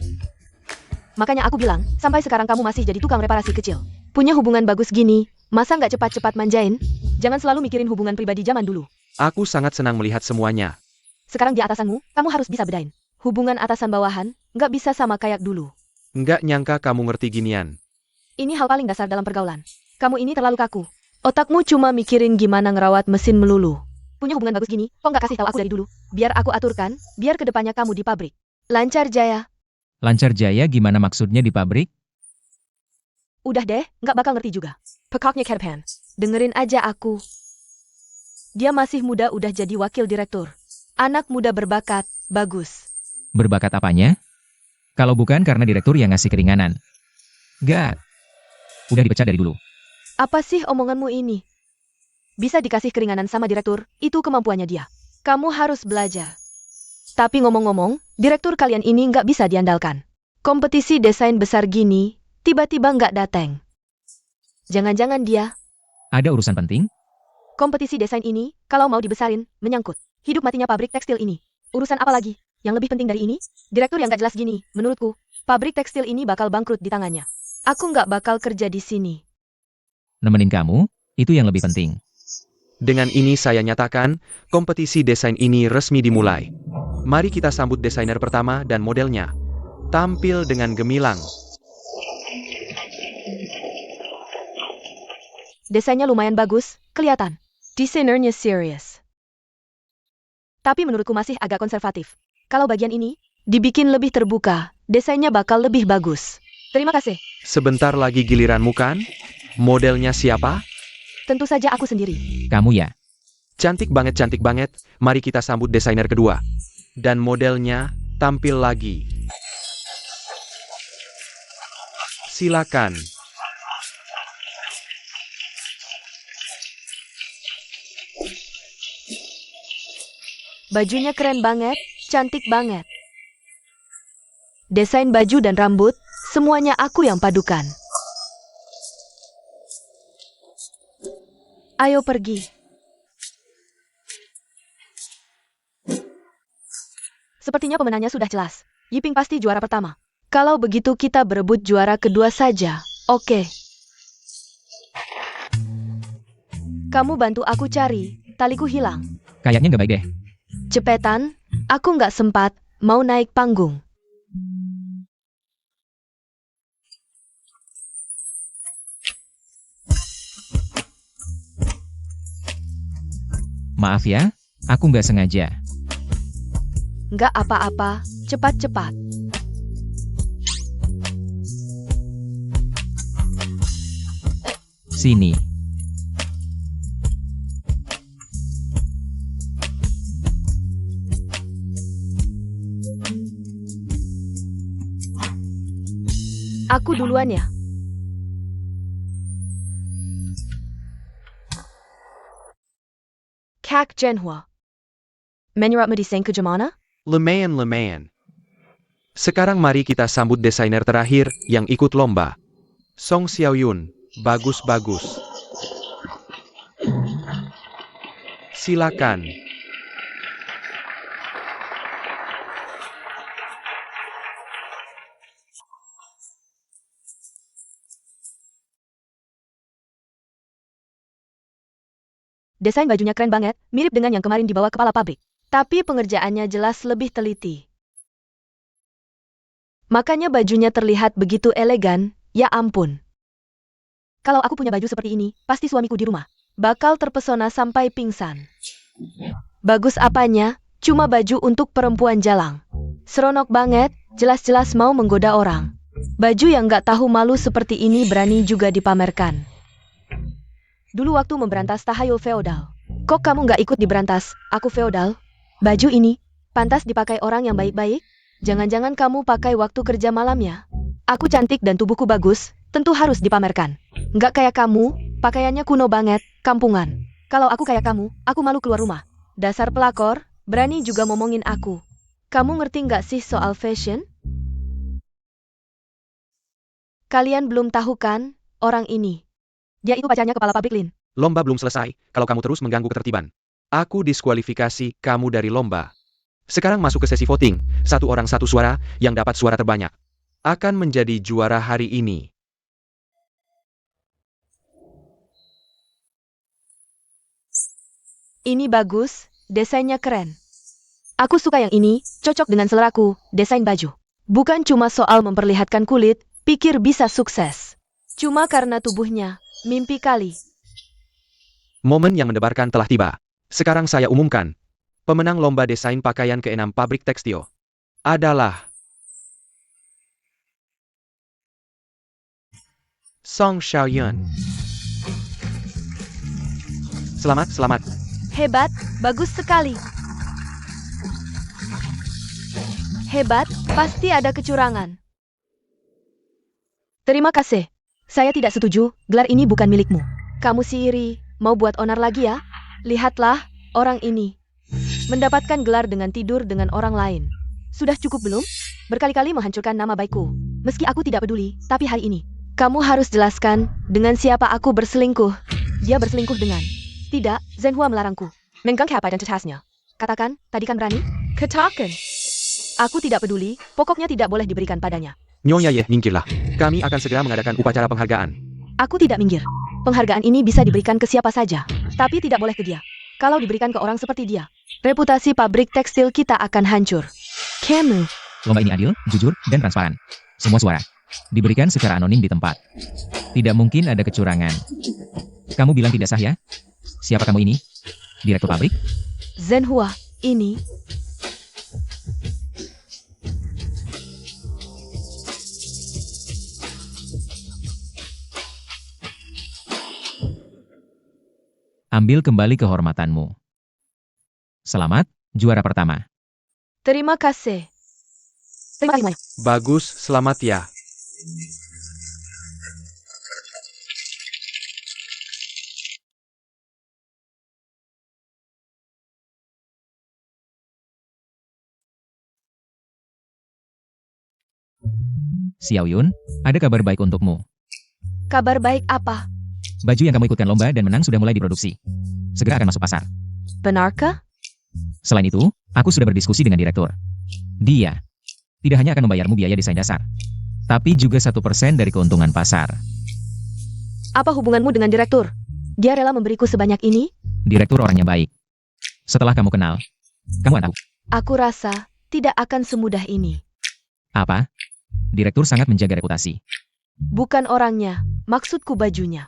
Makanya aku bilang, sampai sekarang kamu masih jadi tukang reparasi kecil. Punya hubungan bagus gini, masa nggak cepat-cepat manjain? Jangan selalu mikirin hubungan pribadi zaman dulu. Aku sangat senang melihat semuanya. Sekarang dia atasanmu, kamu harus bisa bedain. Hubungan atasan bawahan, nggak bisa sama kayak dulu. Nggak nyangka kamu ngerti ginian. Ini hal paling dasar dalam pergaulan. Kamu ini terlalu kaku. Otakmu cuma mikirin gimana ngerawat mesin melulu. Punya hubungan bagus gini, kok nggak kasih tahu aku dari dulu? Biar aku aturkan, biar kedepannya kamu di pabrik. Lancar Jaya. lancar jaya gimana maksudnya di pabrik? Udah deh, nggak bakal ngerti juga. Pekaknya Kerpan. Dengerin aja aku. Dia masih muda udah jadi wakil direktur. Anak muda berbakat, bagus. Berbakat apanya? Kalau bukan karena direktur yang ngasih keringanan. Gak. Udah dipecat dari dulu. Apa sih omonganmu ini? Bisa dikasih keringanan sama direktur, itu kemampuannya dia. Kamu harus belajar. Tapi ngomong-ngomong, direktur kalian ini nggak bisa diandalkan. Kompetisi desain besar gini, tiba-tiba nggak datang. Jangan-jangan dia, Ada urusan penting? kompetisi desain ini, kalau mau dibesarin, menyangkut hidup matinya pabrik tekstil ini. Urusan apa lagi? Yang lebih penting dari ini? Direktur yang nggak jelas gini, menurutku, pabrik tekstil ini bakal bangkrut di tangannya. Aku nggak bakal kerja di sini. Nemenin kamu, itu yang lebih penting. Dengan ini saya nyatakan, kompetisi desain ini resmi dimulai. Mari kita sambut desainer pertama dan modelnya. Tampil dengan gemilang. Desainnya lumayan bagus, kelihatan. Desainernya serius. Tapi menurutku masih agak konservatif. Kalau bagian ini, dibikin lebih terbuka, desainnya bakal lebih bagus. Terima kasih. Sebentar lagi giliranmu kan? Modelnya siapa? Tentu saja aku sendiri. Kamu ya? Cantik banget. Mari kita sambut desainer kedua. Dan modelnya tampil lagi. Silakan. Bajunya keren banget, cantik banget. Desain baju dan rambut, semuanya aku yang padukan. Ayo pergi. Sepertinya pemenangnya sudah jelas. Yiping pasti juara pertama. Kalau begitu kita berebut juara kedua saja. Oke. Kamu bantu aku cari, taliku hilang. Kayaknya nggak baik deh. Cepetan, aku nggak sempat, mau naik panggung. Maaf ya, aku nggak sengaja. Nggak apa-apa, cepat-cepat. Sini. Aku duluan ya. Kak Jenhua. Menyerap mediseng ke Jemana? Lumayan. Sekarang mari kita sambut desainer terakhir yang ikut lomba. Song Xiaoyun, bagus. Silakan. Desain bajunya keren banget, mirip dengan yang kemarin dibawa kepala pabrik. Tapi pengerjaannya jelas lebih teliti. Makanya bajunya terlihat begitu elegan, ya ampun. Kalau aku punya baju seperti ini, pasti suamiku di rumah bakal terpesona sampai pingsan. Bagus apanya? Cuma baju untuk perempuan jalang. Seronok banget, jelas-jelas mau menggoda orang. Baju yang gak tahu malu seperti ini berani juga dipamerkan. Dulu waktu memberantas tahayul feodal. Kok kamu gak ikut diberantas, aku feodal? Baju ini, pantas dipakai orang yang baik-baik? Jangan-jangan kamu pakai waktu kerja malamnya? Aku cantik dan tubuhku bagus, tentu harus dipamerkan. Nggak kayak kamu, pakaiannya kuno banget, kampungan. Kalau aku kayak kamu, aku malu keluar rumah. Dasar pelakor, berani juga ngomongin aku. Kamu ngerti nggak sih soal fashion? Kalian belum tahu kan, orang ini. Dia itu pacarnya kepala pabrik Lin. Lomba belum selesai, kalau kamu terus mengganggu ketertiban. Aku diskualifikasi kamu dari lomba. Sekarang masuk ke sesi voting, satu orang satu suara, yang dapat suara terbanyak akan menjadi juara hari ini. Ini bagus, desainnya keren. Aku suka yang ini, cocok dengan seleraku, desain baju. Bukan cuma soal memperlihatkan kulit, pikir bisa sukses. Cuma karena tubuhnya, mimpi kali. Momen yang mendebarkan telah tiba. Sekarang saya umumkan. Pemenang lomba desain pakaian ke-6 pabrik tekstil adalah Song Xiaoyun. Selamat. Hebat, bagus sekali. Hebat, pasti ada kecurangan. Terima kasih. Saya tidak setuju, gelar ini bukan milikmu. Kamu si iri, mau buat onar lagi ya? Lihatlah, orang ini. Mendapatkan gelar dengan tidur dengan orang lain. Sudah cukup belum? Berkali-kali menghancurkan nama baikku. Meski aku tidak peduli, tapi hari ini, kamu harus jelaskan dengan siapa aku berselingkuh. Dia berselingkuh dengan... Tidak, Zhenhua melarangku. Menggang apa dan cecasnya. Katakan, tadi kan berani? Katakan. Aku tidak peduli, pokoknya tidak boleh diberikan padanya. Nyonya Ye, minggirlah. Kami akan segera mengadakan upacara penghargaan. Aku tidak minggir. Penghargaan ini bisa diberikan ke siapa saja, tapi tidak boleh ke dia. Kalau diberikan ke orang seperti dia, reputasi pabrik tekstil kita akan hancur. Kamu. Lomba ini adil, jujur, dan transparan. Semua suara diberikan secara anonim di tempat. Tidak mungkin ada kecurangan. Kamu bilang tidak sah ya? Siapa kamu ini? Direktur pabrik? Zhenhua, ini. Ambil kembali kehormatanmu. Selamat, juara pertama. Terima kasih. Terima kasih. Bagus, selamat ya. Xiaoyun, ada kabar baik untukmu. Kabar baik apa? Baju yang kamu ikutkan lomba dan menang sudah mulai diproduksi. Segera akan masuk pasar. Benarkah? Selain itu, aku sudah berdiskusi dengan direktur. Dia tidak hanya akan membayarmu biaya desain dasar, tapi juga 1% dari keuntungan pasar. Apa hubunganmu dengan direktur? Dia rela memberiku sebanyak ini? Direktur orangnya baik. Setelah kamu kenal, kamu akan tahu. Aku rasa tidak akan semudah ini. Apa? Direktur sangat menjaga reputasi. Bukan orangnya, maksudku bajunya.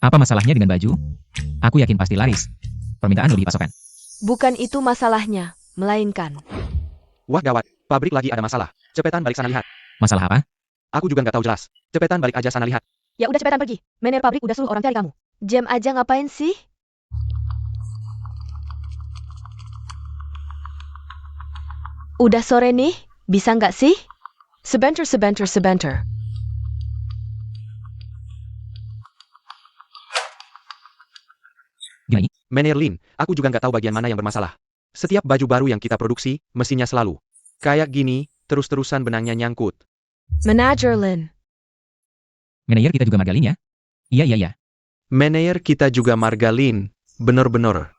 Apa masalahnya dengan baju? Aku yakin pasti laris. Permintaan lebih pasokan. Bukan itu masalahnya, melainkan. Wah gawat, pabrik lagi ada masalah. Cepetan balik sana lihat. Masalah apa? Aku juga nggak tahu jelas. Cepetan balik aja sana lihat. Ya udah cepetan pergi. Manajer pabrik udah suruh orang cari kamu. Jam aja ngapain sih? Udah sore nih, bisa nggak sih? Sebentar. Gimana ini? Manajer Lin, aku juga nggak tahu bagian mana yang bermasalah. Setiap baju baru yang kita produksi, mesinnya selalu kayak gini, terus-terusan benangnya nyangkut. Manajer Lin. Manajer kita juga Margalin ya? Iya. Manajer kita juga Margalin, bener-bener.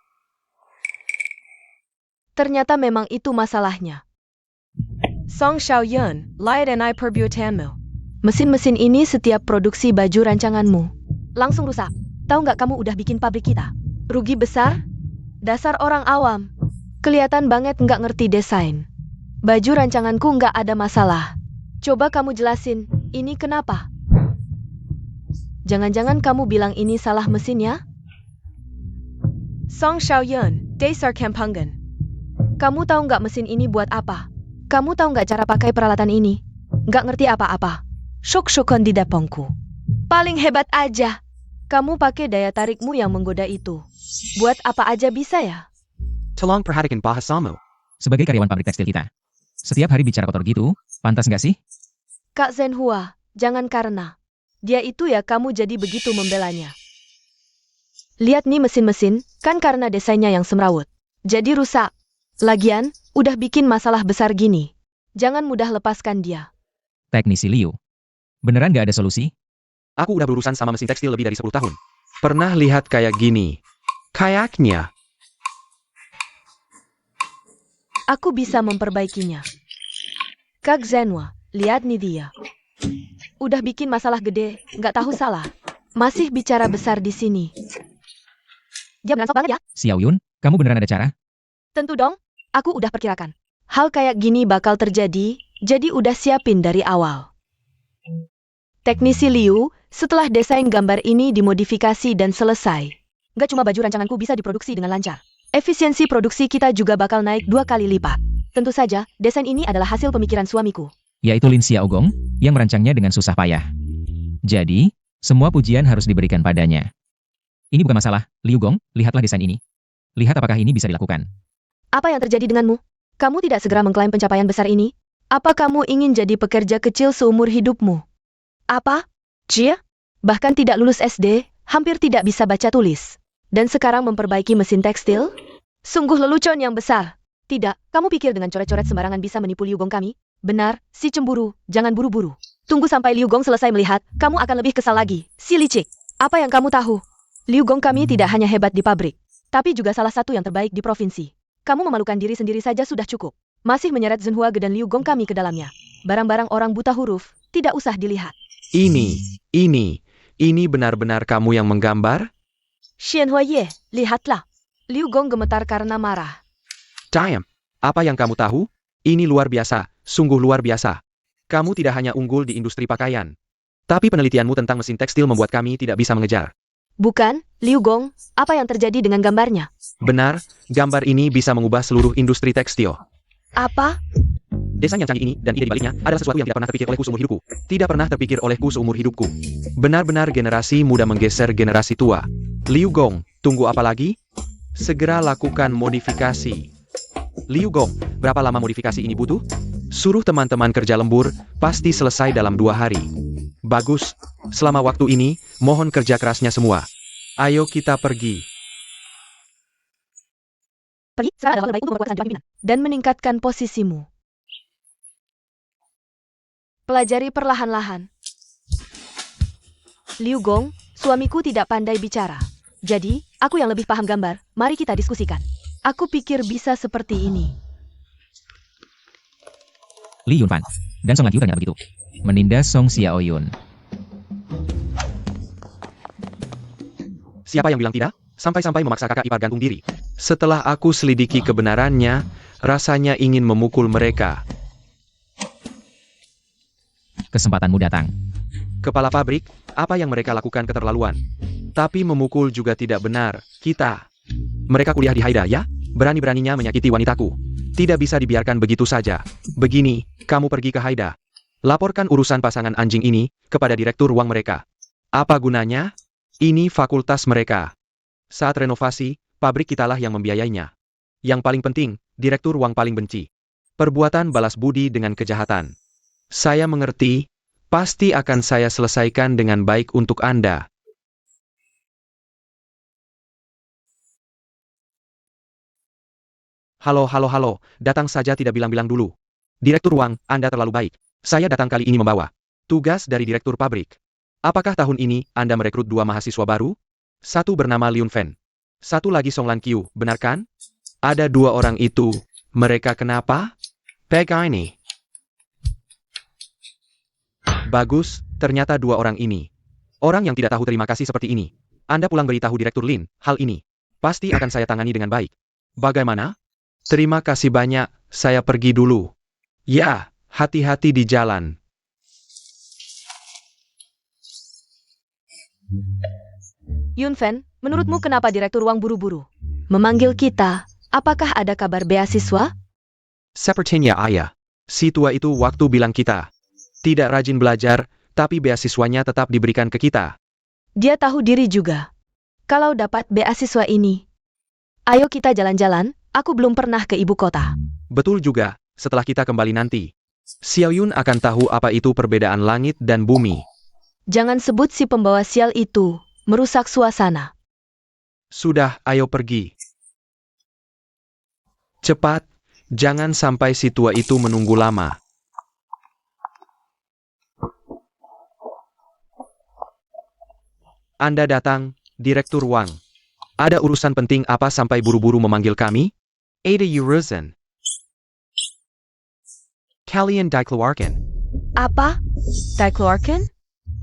Ternyata memang itu masalahnya. Song Xiaoyun, lihat and I perbuatanmu. Mesin-mesin ini setiap produksi baju rancanganmu. Langsung rusak. Tahu nggak kamu udah bikin pabrik kita? Rugi besar? Dasar orang awam. Kelihatan banget nggak ngerti desain. Baju rancanganku nggak ada masalah. Coba kamu jelasin, ini kenapa? Jangan-jangan kamu bilang ini salah mesin ya? Song Xiaoyun, dasar kampungan. Kamu tahu nggak mesin ini buat apa? Kamu tahu nggak cara pakai peralatan ini? Nggak ngerti apa-apa. Syok-syokon di dapongku. Paling hebat aja. Kamu pakai daya tarikmu yang menggoda itu. Buat apa aja bisa ya? Tolong perhatikan bahasamu. Sebagai karyawan pabrik tekstil kita. Setiap hari bicara kotor gitu, pantas nggak sih? Kak Zhenhua, jangan karena dia itu ya kamu jadi begitu membelanya. Lihat nih mesin-mesin, kan karena desainnya yang semrawut. Jadi rusak. Lagian, udah bikin masalah besar gini. Jangan mudah lepaskan dia. Teknisi Liu. Beneran nggak ada solusi? Aku udah berurusan sama mesin tekstil lebih dari 10 tahun. Pernah lihat kayak gini? Kayaknya. Aku bisa memperbaikinya. Kak Zhenhua, lihat nih dia. Udah bikin masalah gede, nggak tahu salah. Masih bicara besar di sini. Dia beransok banget ya? Xiaoyun, kamu beneran ada cara? Tentu dong, aku udah perkirakan. Hal kayak gini bakal terjadi, jadi udah siapin dari awal. Teknisi Liu, setelah desain gambar ini dimodifikasi dan selesai. Nggak cuma baju rancanganku bisa diproduksi dengan lancar. Efisiensi produksi kita juga bakal naik 2 kali lipat. Tentu saja, desain ini adalah hasil pemikiran suamiku. Yaitu Lin Xiaogong, yang merancangnya dengan susah payah. Jadi, semua pujian harus diberikan padanya. Ini bukan masalah, Liu Gong, lihatlah desain ini. Lihat apakah ini bisa dilakukan. Apa yang terjadi denganmu? Kamu tidak segera mengklaim pencapaian besar ini? Apa kamu ingin jadi pekerja kecil seumur hidupmu? Apa? Cia? Bahkan tidak lulus SD, hampir tidak bisa baca tulis. Dan sekarang memperbaiki mesin tekstil? Sungguh lelucon yang besar. Tidak, kamu pikir dengan coret-coret sembarangan bisa menipu Liu Gong kami? Benar, si cemburu, jangan buru-buru. Tunggu sampai Liu Gong selesai melihat, kamu akan lebih kesal lagi. Si licik. Apa yang kamu tahu? Liu Gong kami tidak hanya hebat di pabrik, tapi juga salah satu yang terbaik di provinsi. Kamu memalukan diri sendiri saja sudah cukup. Masih menyeret Zhenhua dan Liu Gong kami ke dalamnya. Barang-barang orang buta huruf, tidak usah dilihat. Ini benar-benar kamu yang menggambar? Xianhua Ye, lihatlah. Liu Gong gemetar karena marah. Damn, apa yang kamu tahu? Ini luar biasa, sungguh luar biasa. Kamu tidak hanya unggul di industri pakaian, tapi penelitianmu tentang mesin tekstil membuat kami tidak bisa mengejar. Bukan, Liu Gong, apa yang terjadi dengan gambarnya? Benar, gambar ini bisa mengubah seluruh industri tekstil. Apa? Desain yang canggih ini dan ide di baliknya adalah sesuatu yang tidak pernah terpikir olehku seumur hidupku. Tidak pernah terpikir olehku seumur hidupku. Benar-benar generasi muda menggeser generasi tua. Liu Gong, tunggu apa lagi? Segera lakukan modifikasi. Liu Gong, berapa lama modifikasi ini butuh? Suruh teman-teman kerja lembur, pasti selesai dalam 2 hari. Bagus, selama waktu ini, mohon kerja kerasnya semua. Ayo kita pergi. Pergi, sekarang adalah waktu terbaik untuk memperkuat sanjungan pimpinan. Dan meningkatkan posisimu. Pelajari perlahan-lahan. Liu Gong, suamiku tidak pandai bicara. Jadi, aku yang lebih paham gambar, mari kita diskusikan. Aku pikir bisa seperti ini. Li Yunfan. Dan Song Lanqiu ternyata begitu. Menindas Song Xiaoyun. Siapa yang bilang tidak? Sampai-sampai memaksa kakak ipar gantung diri. Setelah aku selidiki kebenarannya, rasanya ingin memukul mereka. Kesempatanmu datang. Kepala pabrik, apa yang mereka lakukan keterlaluan. Tapi memukul juga tidak benar. Mereka kuliah di Haida ya? Berani-beraninya menyakiti wanitaku. Tidak bisa dibiarkan begitu saja. Begini, kamu pergi ke Haida. Laporkan urusan pasangan anjing ini kepada direktur ruang mereka. Apa gunanya? Ini fakultas mereka. Saat renovasi, pabrik kitalah yang membiayainya. Yang paling penting, direktur ruang paling benci perbuatan balas budi dengan kejahatan. Saya mengerti, pasti akan saya selesaikan dengan baik untuk Anda. Halo, datang saja tidak bilang-bilang dulu. Direktur ruang, Anda terlalu baik. Saya datang kali ini membawa tugas dari direktur pabrik. Apakah tahun ini Anda merekrut 2 mahasiswa baru? Satu bernama Liu Fen. Satu lagi Song Lanqiu, benar kan? Ada 2 orang itu. Mereka kenapa? Pegang ini. Bagus, ternyata 2 orang ini. Orang yang tidak tahu terima kasih seperti ini. Anda pulang beritahu Direktur Lin, hal ini. Pasti akan saya tangani dengan baik. Bagaimana? Terima kasih banyak, saya pergi dulu. Ya, hati-hati di jalan. Yunfen, menurutmu kenapa direktur ruang buru-buru? Memanggil kita, Apakah ada kabar beasiswa? Sepertinya ayah. Si tua itu waktu bilang kita tidak rajin belajar, tapi beasiswanya tetap diberikan ke kita. Dia tahu diri juga. Kalau dapat beasiswa ini, ayo kita jalan-jalan, aku belum pernah ke ibu kota. Betul juga, setelah kita kembali nanti. Xiaoyun akan tahu apa itu perbedaan langit dan bumi. Jangan sebut si pembawa sial itu, merusak suasana. Sudah, ayo pergi. Cepat, jangan sampai si tua itu menunggu lama. Anda datang, Direktur Wang. Ada urusan penting apa sampai buru-buru memanggil kami? Ada urusan. Kalian dikeluarkan. Apa? Dikeluarkan?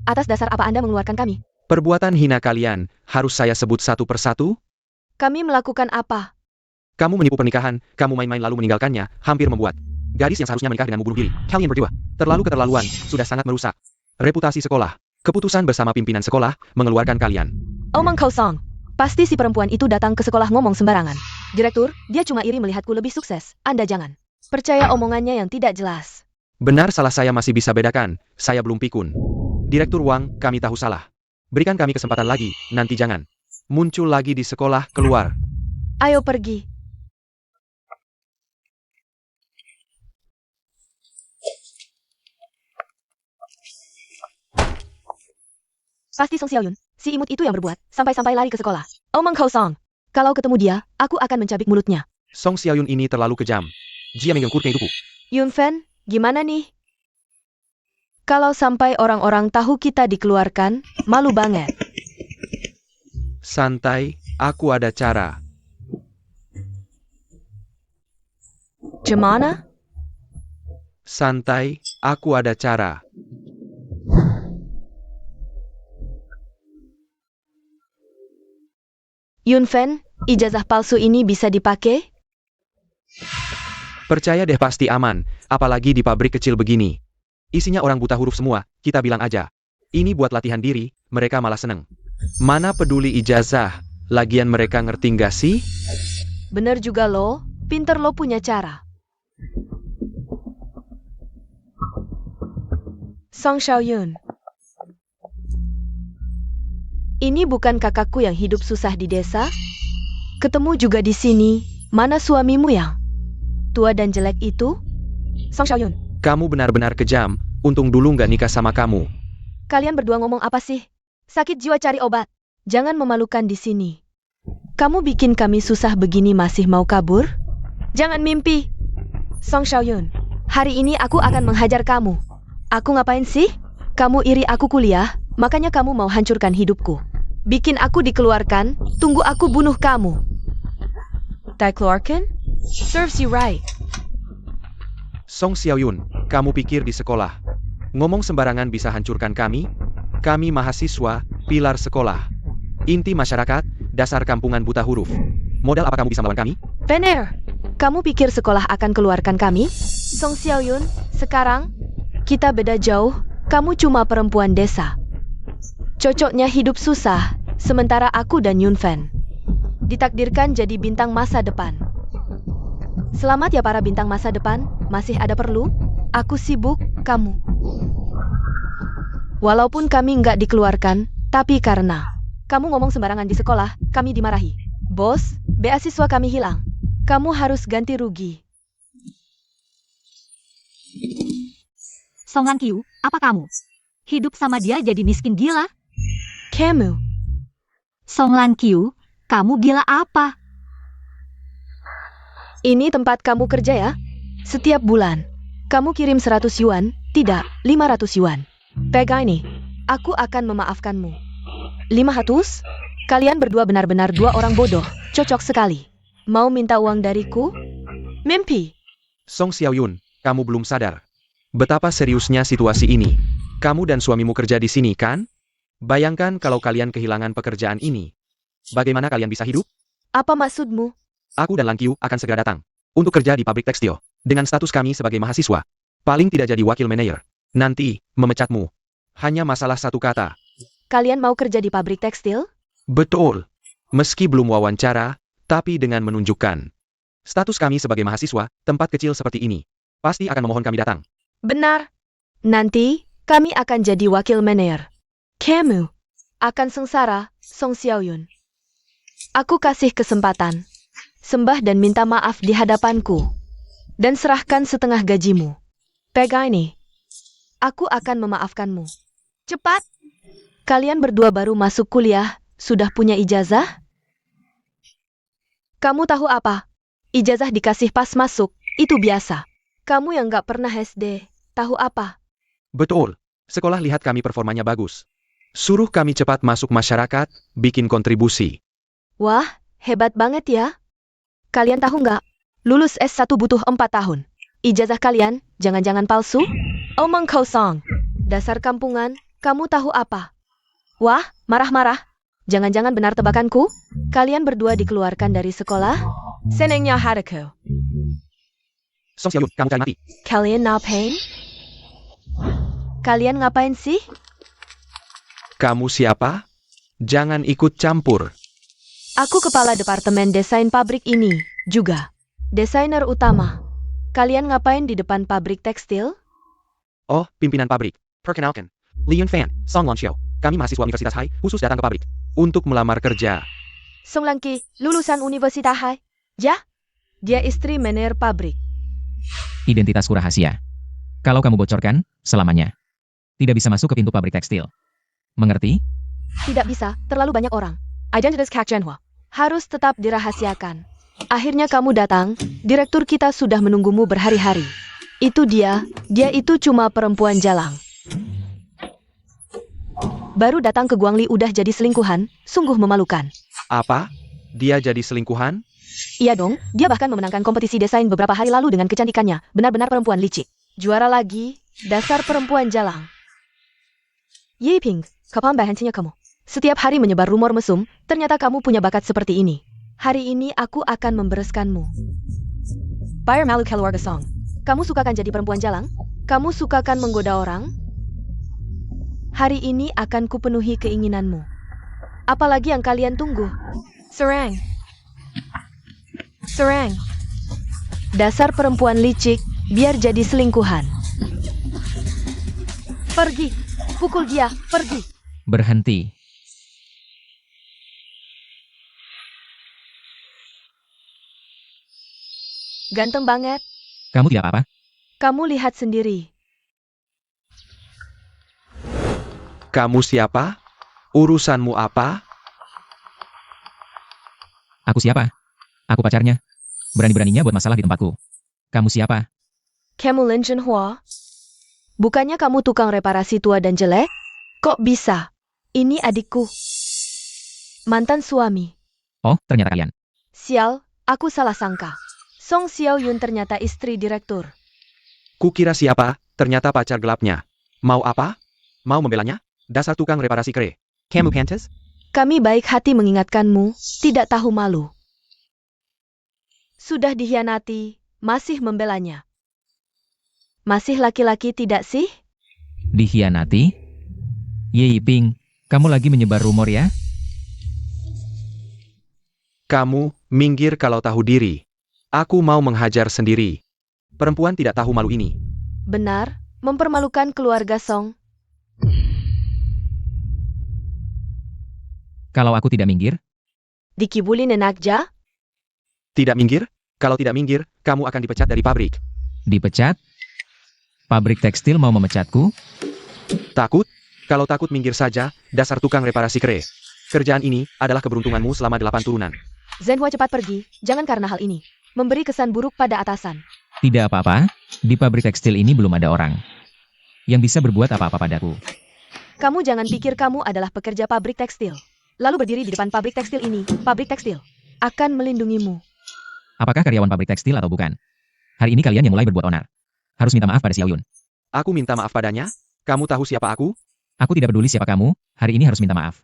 Atas dasar apa Anda mengeluarkan kami? Perbuatan hina kalian, harus saya sebut satu persatu? Kami melakukan apa? Kamu menipu pernikahan, kamu main-main lalu meninggalkannya, hampir membuat gadis yang seharusnya menikah denganmu bunuh diri. Kalian berdua, terlalu keterlaluan, sudah sangat merusak reputasi sekolah. Keputusan bersama pimpinan sekolah, mengeluarkan kalian. Omong kosong. Pasti si perempuan itu datang ke sekolah ngomong sembarangan. Direktur, dia cuma iri melihatku lebih sukses. Anda jangan percaya omongannya yang tidak jelas. Benar salah saya masih bisa bedakan, saya belum pikun. Direktur Wang, kami tahu salah. Berikan kami kesempatan lagi, nanti jangan muncul lagi di sekolah, keluar. Ayo pergi. Pasti Song Xiaoyun, si imut itu yang berbuat, sampai-sampai lari ke sekolah. Omong kosong. Kalau ketemu dia, aku akan mencabik mulutnya. Song Xiaoyun ini terlalu kejam. Jia menggengkurnya hidupku. Yunfen, gimana nih? Kalau sampai orang-orang tahu kita dikeluarkan, malu banget. Santai, aku ada cara. Gimana? Santai, aku ada cara. Yunfen, ijazah palsu ini bisa dipakai? Percaya deh pasti aman, apalagi di pabrik kecil begini. Isinya orang buta huruf semua, kita bilang aja. Ini buat latihan diri, mereka malah seneng. Mana peduli ijazah, lagian mereka ngerti nggak sih? Bener juga lo, pinter lo punya cara. Song Xiaoyun. Ini bukan kakakku yang hidup susah di desa? Ketemu juga di sini, mana suamimu yang tua dan jelek itu? Song Xiaoyun. Kamu benar-benar kejam, untung dulu nggak nikah sama kamu. Kalian berdua ngomong apa sih? Sakit jiwa cari obat. Jangan memalukan di sini. Kamu bikin kami susah begini masih mau kabur? Jangan mimpi. Song Xiaoyun, hari ini aku akan menghajar kamu. Aku ngapain sih? Kamu iri aku kuliah, makanya kamu mau hancurkan hidupku. Bikin aku dikeluarkan, tunggu aku bunuh kamu. Dikeluarkan? Serves you right. Song Xiaoyun, kamu pikir di sekolah ngomong sembarangan bisa hancurkan kami? Kami mahasiswa, pilar sekolah. Inti masyarakat, dasar kampungan buta huruf. Modal apa kamu bisa melawan kami? Bener. Kamu pikir sekolah akan keluarkan kami? Song Xiaoyun, sekarang kita beda jauh. Kamu cuma perempuan desa. Cocoknya hidup susah, sementara aku dan Yunfen ditakdirkan jadi bintang masa depan. Selamat ya para bintang masa depan, masih ada perlu? Aku sibuk, kamu. Walaupun kami nggak dikeluarkan, tapi karena kamu ngomong sembarangan di sekolah, kami dimarahi. Bos, beasiswa kami hilang. Kamu harus ganti rugi. Song Lanqiu, apa kamu? Hidup sama dia jadi miskin gila? Kamu. Song Lanqiu, kamu gila apa? Ini tempat kamu kerja ya? Setiap bulan, kamu kirim 100 yuan, tidak 500 yuan. Pegang ini, aku akan memaafkanmu. 500? Kalian berdua benar-benar dua orang bodoh, cocok sekali. Mau minta uang dariku? Mimpi. Song Xiaoyun, kamu belum sadar betapa seriusnya situasi ini. Kamu dan suamimu kerja di sini, kan? Bayangkan kalau kalian kehilangan pekerjaan ini. Bagaimana kalian bisa hidup? Apa maksudmu? Aku dan Lanqiu akan segera datang untuk kerja di pabrik tekstil. Dengan status kami sebagai mahasiswa, paling tidak jadi wakil manajer. Nanti, memecatmu. Hanya masalah satu kata. Kalian mau kerja di pabrik tekstil? Betul. Meski belum wawancara, tapi dengan menunjukkan Status kami sebagai mahasiswa, tempat kecil seperti ini, pasti akan memohon kami datang. Benar. Nanti, kami akan jadi wakil manajer. Kamu akan sengsara, Song Xiaoyun. Aku kasih kesempatan. Sembah dan minta maaf di hadapanku. Dan serahkan setengah gajimu. Pegang ini. Aku akan memaafkanmu. Cepat! Kalian berdua baru masuk kuliah, sudah punya ijazah? Kamu tahu apa? Ijazah dikasih pas masuk, itu biasa. Kamu yang gak pernah SD, tahu apa? Betul. Sekolah lihat kami performanya bagus. Suruh kami cepat masuk masyarakat, bikin kontribusi. Wah, hebat banget ya. Kalian tahu nggak? Lulus S1 butuh 4 tahun. Ijazah kalian, jangan-jangan palsu? Omong kosong. Dasar kampungan, kamu tahu apa? Wah, marah-marah. Jangan-jangan benar tebakanku? Kalian berdua dikeluarkan dari sekolah? Senengnya hadaku. Song Xiaoyun, kamu cari mati. Kalian ngapain? Kalian ngapain sih? Kamu siapa? Jangan ikut campur. Aku kepala departemen desain pabrik ini, juga. Desainer utama. Kalian ngapain di depan pabrik tekstil? Oh, pimpinan pabrik. Perkenalkan. Li Yunfan, Song Lanxiao. Kami mahasiswa Universitas Hai, khusus datang ke pabrik. Untuk melamar kerja. Song Langki, lulusan Universitas Hai. Ya? Dia istri manajer pabrik. Identitasku rahasia. Kalau kamu bocorkan, selamanya. Tidak bisa masuk ke pintu pabrik tekstil. Mengerti? Tidak bisa, terlalu banyak orang. Identitas Kak Zhenhua harus tetap dirahasiakan. Akhirnya kamu datang, direktur kita sudah menunggumu berhari-hari. Itu dia itu cuma perempuan jalang. Baru datang ke Guangli udah jadi selingkuhan, sungguh memalukan. Apa? Dia jadi selingkuhan? Iya dong, dia bahkan memenangkan kompetisi desain beberapa hari lalu dengan kecantikannya, benar-benar perempuan licik. Juara lagi, dasar perempuan jalang. Yiping, kapan berhentinya kamu? Setiap hari menyebar rumor mesum, ternyata kamu punya bakat seperti ini. Hari ini aku akan membereskanmu. Bayar malu keluarga Song. Kamu sukakan jadi perempuan jalang? Kamu sukakan menggoda orang? Hari ini akan kupenuhi keinginanmu. Apalagi yang kalian tunggu? Serang. Serang. Dasar perempuan licik, biar jadi selingkuhan. Pergi. Pukul dia, pergi. Berhenti. Ganteng banget. Kamu tidak apa-apa? Kamu lihat sendiri. Kamu siapa? Urusanmu apa? Aku siapa? Aku pacarnya. Berani-beraninya buat masalah di tempatku. Kamu siapa? Kamu Lin Zhenhua? Bukannya kamu tukang reparasi tua dan jelek? Kok bisa? Ini adikku. Mantan suami. Oh, ternyata kalian. Sial, aku salah sangka. Song Xiaoyun ternyata istri direktur. Kukira siapa? Ternyata pacar gelapnya. Mau apa? Mau membelanya? Dasar tukang reparasi kere. Kamu pantas? Kami baik hati mengingatkanmu, tidak tahu malu. Sudah dikhianati, masih membelanya. Masih laki-laki tidak sih? Dikhianati? Ye Yiping, kamu lagi menyebar rumor ya? Kamu, minggir kalau tahu diri. Aku mau menghajar sendiri. Perempuan tidak tahu malu ini. Benar, mempermalukan keluarga Song. Kalau aku tidak minggir, Dikibulin enakja? Tidak minggir? Kalau tidak minggir, kamu akan dipecat dari pabrik. dipecat? Pabrik tekstil mau memecatku? Takut? Kalau takut minggir saja, dasar tukang reparasi kere. Kerjaan ini adalah keberuntunganmu selama 8 turunan. Zhenhua cepat pergi, jangan karena hal ini. Memberi kesan buruk pada atasan. Tidak apa-apa, di pabrik tekstil ini belum ada orang yang bisa berbuat apa-apa padaku. Kamu jangan pikir kamu adalah pekerja pabrik tekstil. Lalu berdiri di depan pabrik tekstil ini, pabrik tekstil akan melindungimu. Apakah karyawan pabrik tekstil atau bukan? Hari ini kalian yang mulai berbuat onar. Harus minta maaf pada Xiaoyun. Aku minta maaf padanya? Kamu tahu siapa aku? Aku tidak peduli siapa kamu, hari ini harus minta maaf.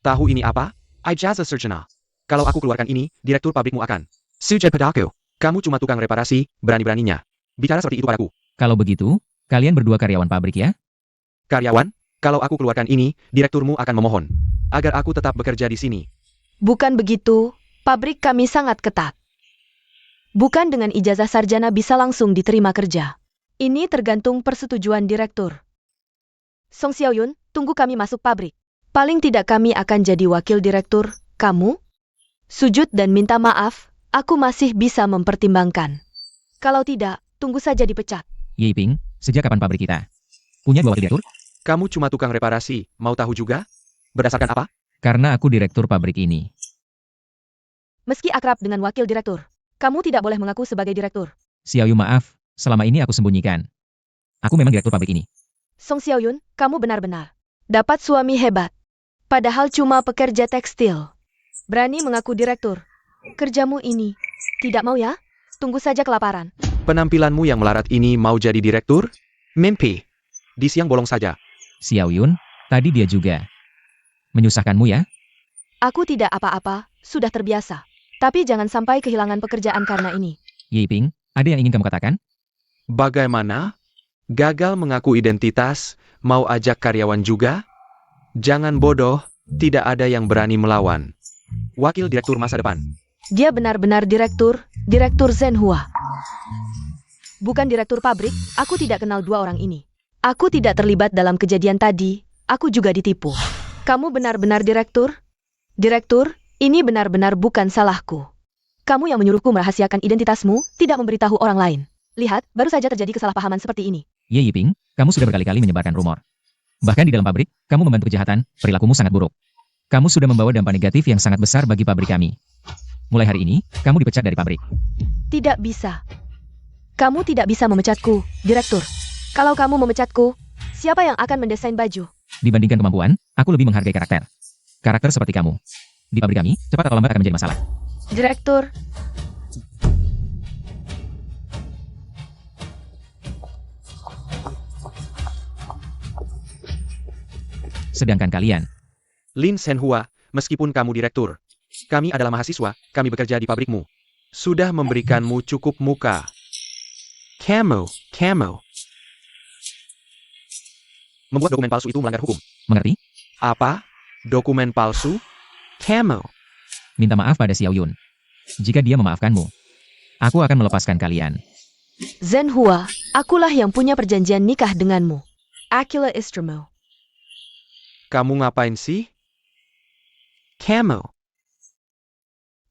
Tahu ini apa? Ijazah sarjana. Kalau aku keluarkan ini, direktur pabrikmu akan sujud padaku. Kamu cuma tukang reparasi, berani-beraninya bicara seperti itu padaku. Kalau begitu, kalian berdua karyawan pabrik ya? Karyawan, kalau aku keluarkan ini, direkturmu akan memohon agar aku tetap bekerja di sini. Bukan begitu, pabrik kami sangat ketat. Bukan dengan ijazah sarjana bisa langsung diterima kerja. Ini tergantung persetujuan direktur. Song Xiaoyun, tunggu kami masuk pabrik. Paling tidak kami akan jadi wakil direktur, kamu? Sujud dan minta maaf, aku masih bisa mempertimbangkan. Kalau tidak, tunggu saja dipecat. Ye Yiping, sejak kapan pabrik kita punya 2 wakil direktur? Kamu cuma tukang reparasi, mau tahu juga? Berdasarkan apa? Karena aku direktur pabrik ini. Meski akrab dengan wakil direktur, kamu tidak boleh mengaku sebagai direktur. Xiaoyun maaf, selama ini aku sembunyikan. Aku memang direktur pabrik ini. Song Xiaoyun, kamu benar-benar dapat suami hebat. Padahal cuma pekerja tekstil. Berani mengaku direktur. Kerjamu ini. Tidak mau ya? Tunggu saja kelaparan. Penampilanmu yang melarat ini mau jadi direktur? Mimpi. Di siang bolong saja. Xiaoyun, tadi dia juga menyusahkanmu ya? Aku tidak apa-apa, sudah terbiasa. Tapi jangan sampai kehilangan pekerjaan karena ini. Ye Yiping, ada yang ingin kamu katakan? Bagaimana? Gagal mengaku identitas, mau ajak karyawan juga? Jangan bodoh, tidak ada yang berani melawan. Wakil direktur masa depan. Dia benar-benar direktur Zhenhua. Bukan direktur pabrik, aku tidak kenal 2 orang ini. Aku tidak terlibat dalam kejadian tadi, aku juga ditipu. Kamu benar-benar direktur? Direktur, ini benar-benar bukan salahku. Kamu yang menyuruhku merahasiakan identitasmu, tidak memberitahu orang lain. Lihat, baru saja terjadi kesalahpahaman seperti ini. Ye Yiping, kamu sudah berkali-kali menyebarkan rumor. Bahkan di dalam pabrik, kamu membantu kejahatan, perilakumu sangat buruk. Kamu sudah membawa dampak negatif yang sangat besar bagi pabrik kami. Mulai hari ini, kamu dipecat dari pabrik. Tidak bisa. Kamu tidak bisa memecatku, direktur. Kalau kamu memecatku, siapa yang akan mendesain baju? Dibandingkan kemampuan, aku lebih menghargai karakter. Karakter seperti kamu. Di pabrik kami, cepat atau lambat akan menjadi masalah. Direktur, Sedangkan kalian, Lin Zhenhua, meskipun kamu direktur, kami adalah mahasiswa, kami bekerja di pabrikmu. Sudah memberikanmu cukup muka. Kamu. Membuat dokumen palsu itu melanggar hukum. mengerti? Apa? Dokumen palsu? Kamu. Minta maaf pada Xiaoyun. Jika dia memaafkanmu, aku akan melepaskan kalian. Zhenhua, akulah yang punya perjanjian nikah denganmu. Aquila Istramo. Kamu ngapain sih? Kamu.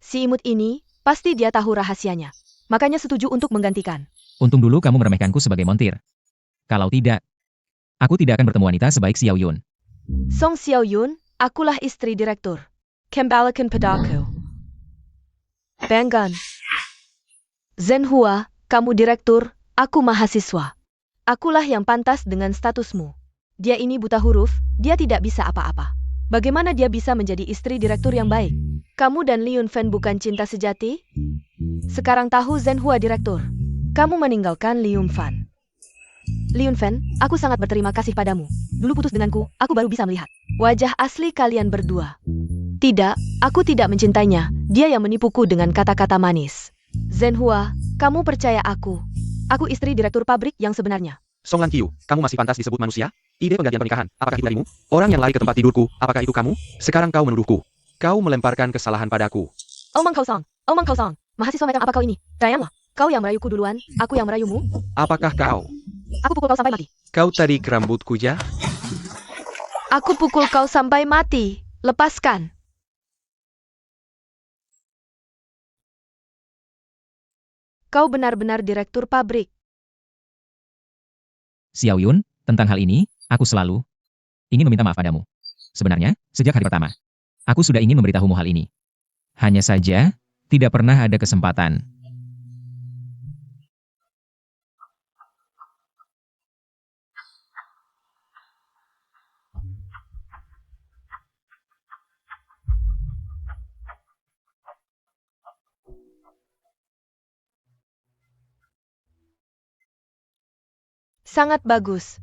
Si imut ini, pasti dia tahu rahasianya. Makanya setuju untuk menggantikan. Untung dulu kamu meremehkanku sebagai montir. Kalau tidak, aku tidak akan bertemu wanita sebaik Xiaoyun. Song Xiaoyun, akulah istri direktur. Kembalikan padaku. Banggan. Zhenhua, kamu direktur, aku mahasiswa. Akulah yang pantas dengan statusmu. Dia ini buta huruf, dia tidak bisa apa-apa. Bagaimana dia bisa menjadi istri direktur yang baik? Kamu dan Liun Fen bukan cinta sejati? Sekarang tahu Zhenhua direktur. Kamu meninggalkan Liun Fan. Liun Fen, aku sangat berterima kasih padamu. Dulu putus denganku, aku baru bisa melihat wajah asli kalian berdua. Tidak, aku tidak mencintainya. Dia yang menipuku dengan kata-kata manis. Zhenhua, kamu percaya aku. Aku istri direktur pabrik yang sebenarnya. Song Lan Qiu, kamu masih pantas disebut manusia? Ide penggantian pernikahan, apakah itu darimu? Orang yang lari ke tempat tidurku, apakah itu kamu? Sekarang kau menuduhku. Kau melemparkan kesalahan padaku. Omong kosong, mahasiswa macam apa kau ini? Sayanglah, kau yang merayuku duluan, aku yang merayumu. Apakah kau? Aku pukul kau sampai mati. Kau tarik rambutku ya? Aku pukul kau sampai mati. Lepaskan. Kau benar-benar direktur pabrik. Xiaoyun, tentang hal ini, aku selalu ingin meminta maaf padamu. Sebenarnya, sejak hari pertama, aku sudah ingin memberitahumu hal ini. Hanya saja, tidak pernah ada kesempatan. Sangat bagus.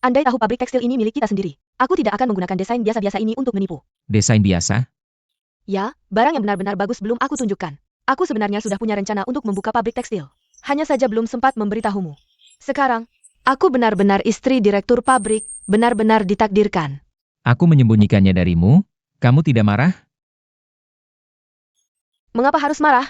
Andai tahu pabrik tekstil ini milik kita sendiri, aku tidak akan menggunakan desain biasa-biasa ini untuk menipu. Desain biasa? Ya, barang yang benar-benar bagus belum aku tunjukkan. Aku sebenarnya sudah punya rencana untuk membuka pabrik tekstil. Hanya saja belum sempat memberitahumu. Sekarang, aku benar-benar istri direktur pabrik, benar-benar ditakdirkan. Aku menyembunyikannya darimu, kamu tidak marah? Mengapa harus marah?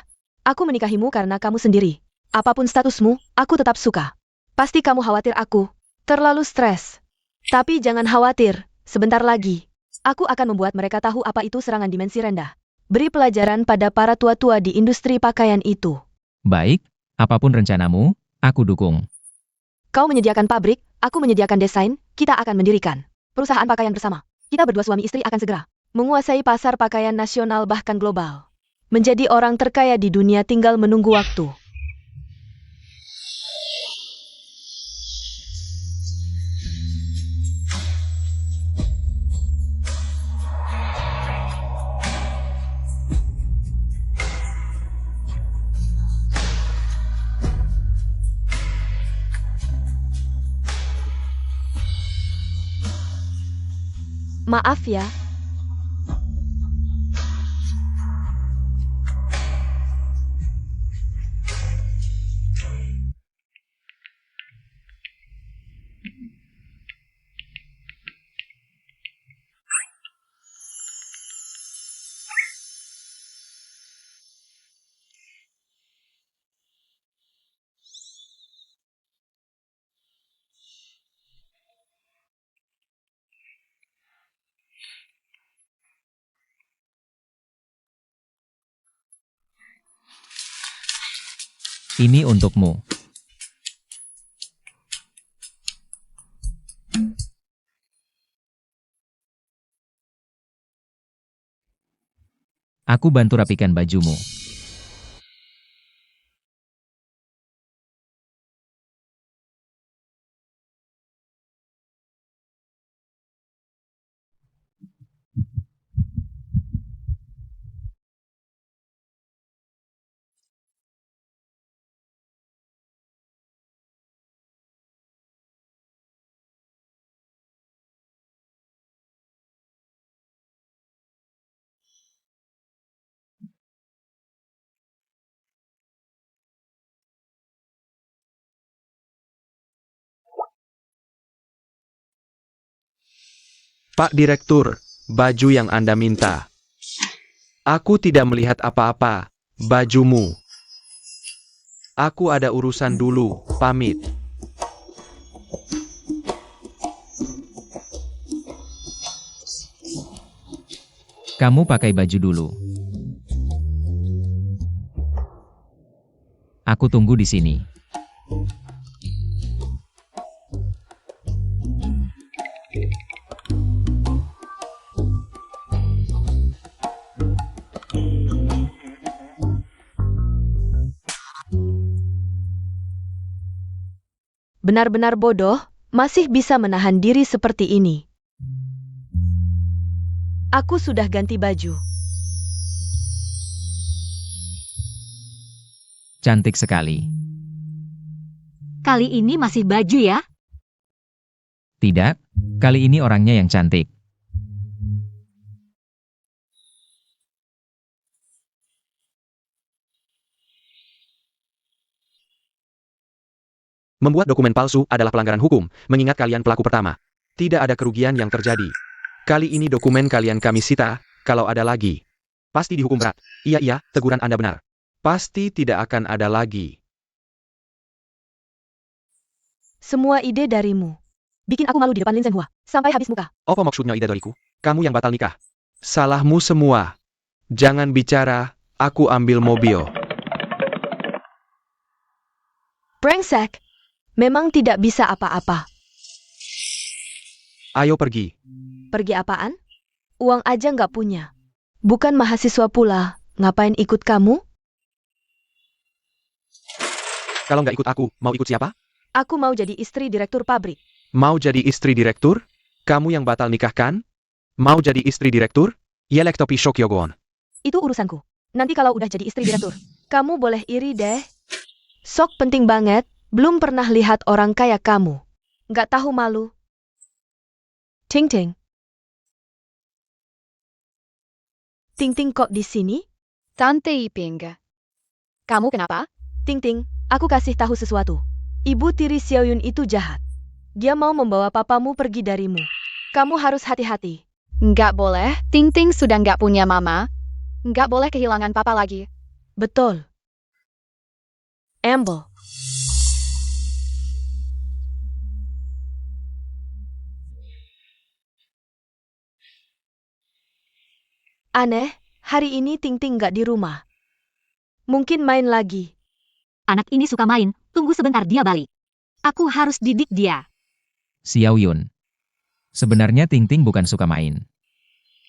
Aku menikahimu karena kamu sendiri. Apapun statusmu, aku tetap suka. Pasti kamu khawatir aku terlalu stres. Tapi jangan khawatir, sebentar lagi. Aku akan membuat mereka tahu apa itu serangan dimensi rendah. Beri pelajaran pada para tua-tua di industri pakaian itu. Baik, apapun rencanamu, aku dukung. Kau menyediakan pabrik, aku menyediakan desain, kita akan mendirikan perusahaan pakaian bersama. Kita berdua suami istri akan segera menguasai pasar pakaian nasional bahkan global. Menjadi orang terkaya di dunia tinggal menunggu waktu. Maaf ya. Ini untukmu. Aku bantu rapikan bajumu. Pak Direktur, baju yang Anda minta. Aku tidak melihat apa-apa, bajumu. Aku ada urusan dulu, pamit. Kamu pakai baju dulu. Aku tunggu di sini. Benar-benar bodoh, masih bisa menahan diri seperti ini. Aku sudah ganti baju. Cantik sekali. Kali ini masih baju ya? Tidak, kali ini orangnya yang cantik. Membuat dokumen palsu adalah pelanggaran hukum, mengingat kalian pelaku pertama. Tidak ada kerugian yang terjadi. Kali ini dokumen kalian kami sita, kalau ada lagi. Pasti dihukum berat. Iya, teguran Anda benar. Pasti tidak akan ada lagi. Semua ide darimu. Bikin aku malu di depan Lin Zhenhua, sampai habis muka. Apa maksudnya ide dariku? Kamu yang batal nikah. Salahmu semua. Jangan bicara, aku ambil mobil. Brengsek. Memang tidak bisa apa-apa. Ayo pergi. Pergi apaan? Uang aja nggak punya. Bukan mahasiswa pula, ngapain ikut kamu? Kalau nggak ikut aku, mau ikut siapa? Aku mau jadi istri direktur pabrik. Mau jadi istri direktur? Kamu yang batal nikah kan? Mau jadi istri direktur? Yelek topi Shokyogon. Itu urusanku. Nanti kalau udah jadi istri direktur, kamu boleh iri deh. Sok penting banget, belum pernah lihat orang kayak kamu. Nggak tahu malu. Ting Ting. Ting Ting kok di sini? Tante Iping. Kamu kenapa? Ting Ting, aku kasih tahu sesuatu. Ibu tiri Xiaoyun itu jahat. Dia mau membawa papamu pergi darimu. Kamu harus hati-hati. Nggak boleh, Ting Ting sudah nggak punya mama. Nggak boleh kehilangan papa lagi. Betul. Amble. Aneh, hari ini Ting Ting nggak di rumah. Mungkin main lagi. Anak ini suka main, tunggu sebentar dia balik. Aku harus didik dia. Xiao Yun. Sebenarnya Ting Ting bukan suka main.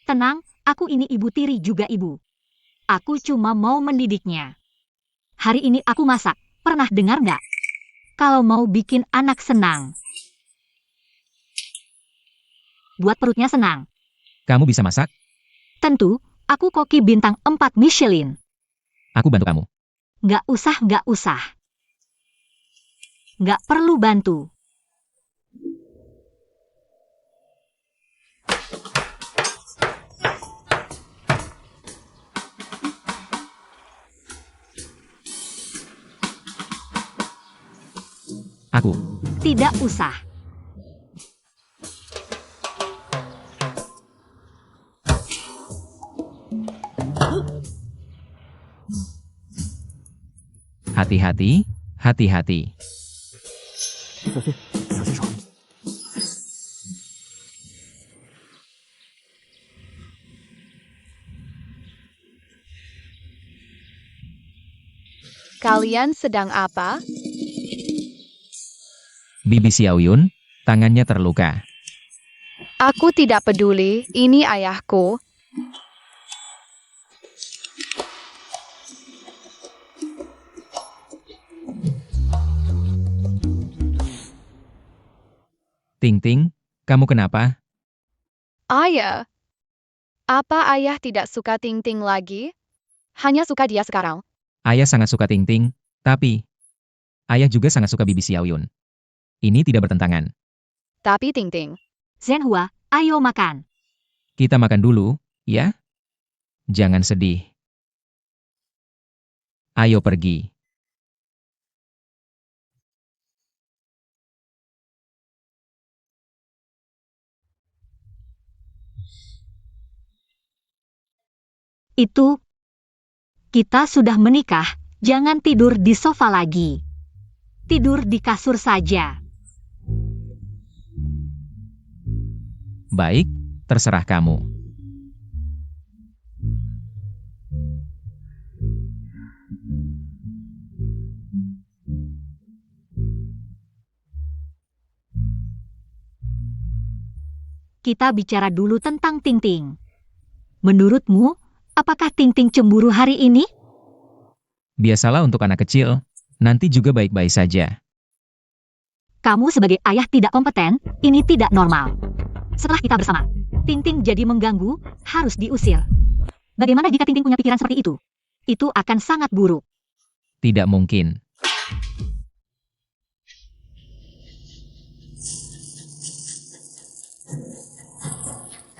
Tenang, aku ini ibu tiri juga ibu. Aku cuma mau mendidiknya. Hari ini aku masak, pernah dengar nggak? Kalau mau bikin anak senang. Buat perutnya senang. Kamu bisa masak? Tentu, aku koki bintang 4 Michelin. Aku bantu kamu. Nggak usah, nggak usah. Nggak perlu bantu. Aku. Tidak usah. Hati-hati, hati-hati. Kalian sedang apa? Bibi Xiao Yun, tangannya terluka. Aku tidak peduli, ini ayahku. Ting Ting, kamu kenapa? Ayah. Apa ayah tidak suka Ting Ting lagi? Hanya suka dia sekarang. Ayah sangat suka Ting Ting, tapi ayah juga sangat suka Bibi Xiao Yun. Ini tidak bertentangan. Tapi Ting Ting. Zhenhua, ayo makan. Kita makan dulu, ya? Jangan sedih. Ayo pergi. Itu, kita sudah menikah, jangan tidur di sofa lagi. Tidur di kasur saja. Baik, terserah kamu. Kita bicara dulu tentang Ting Ting. Menurutmu, apakah Ting Ting cemburu hari ini? Biasalah untuk anak kecil, nanti juga baik-baik saja. Kamu sebagai ayah tidak kompeten, ini tidak normal. Setelah kita bersama, Ting Ting jadi mengganggu, harus diusir. Bagaimana jika Ting Ting punya pikiran seperti itu? Itu akan sangat buruk. Tidak mungkin.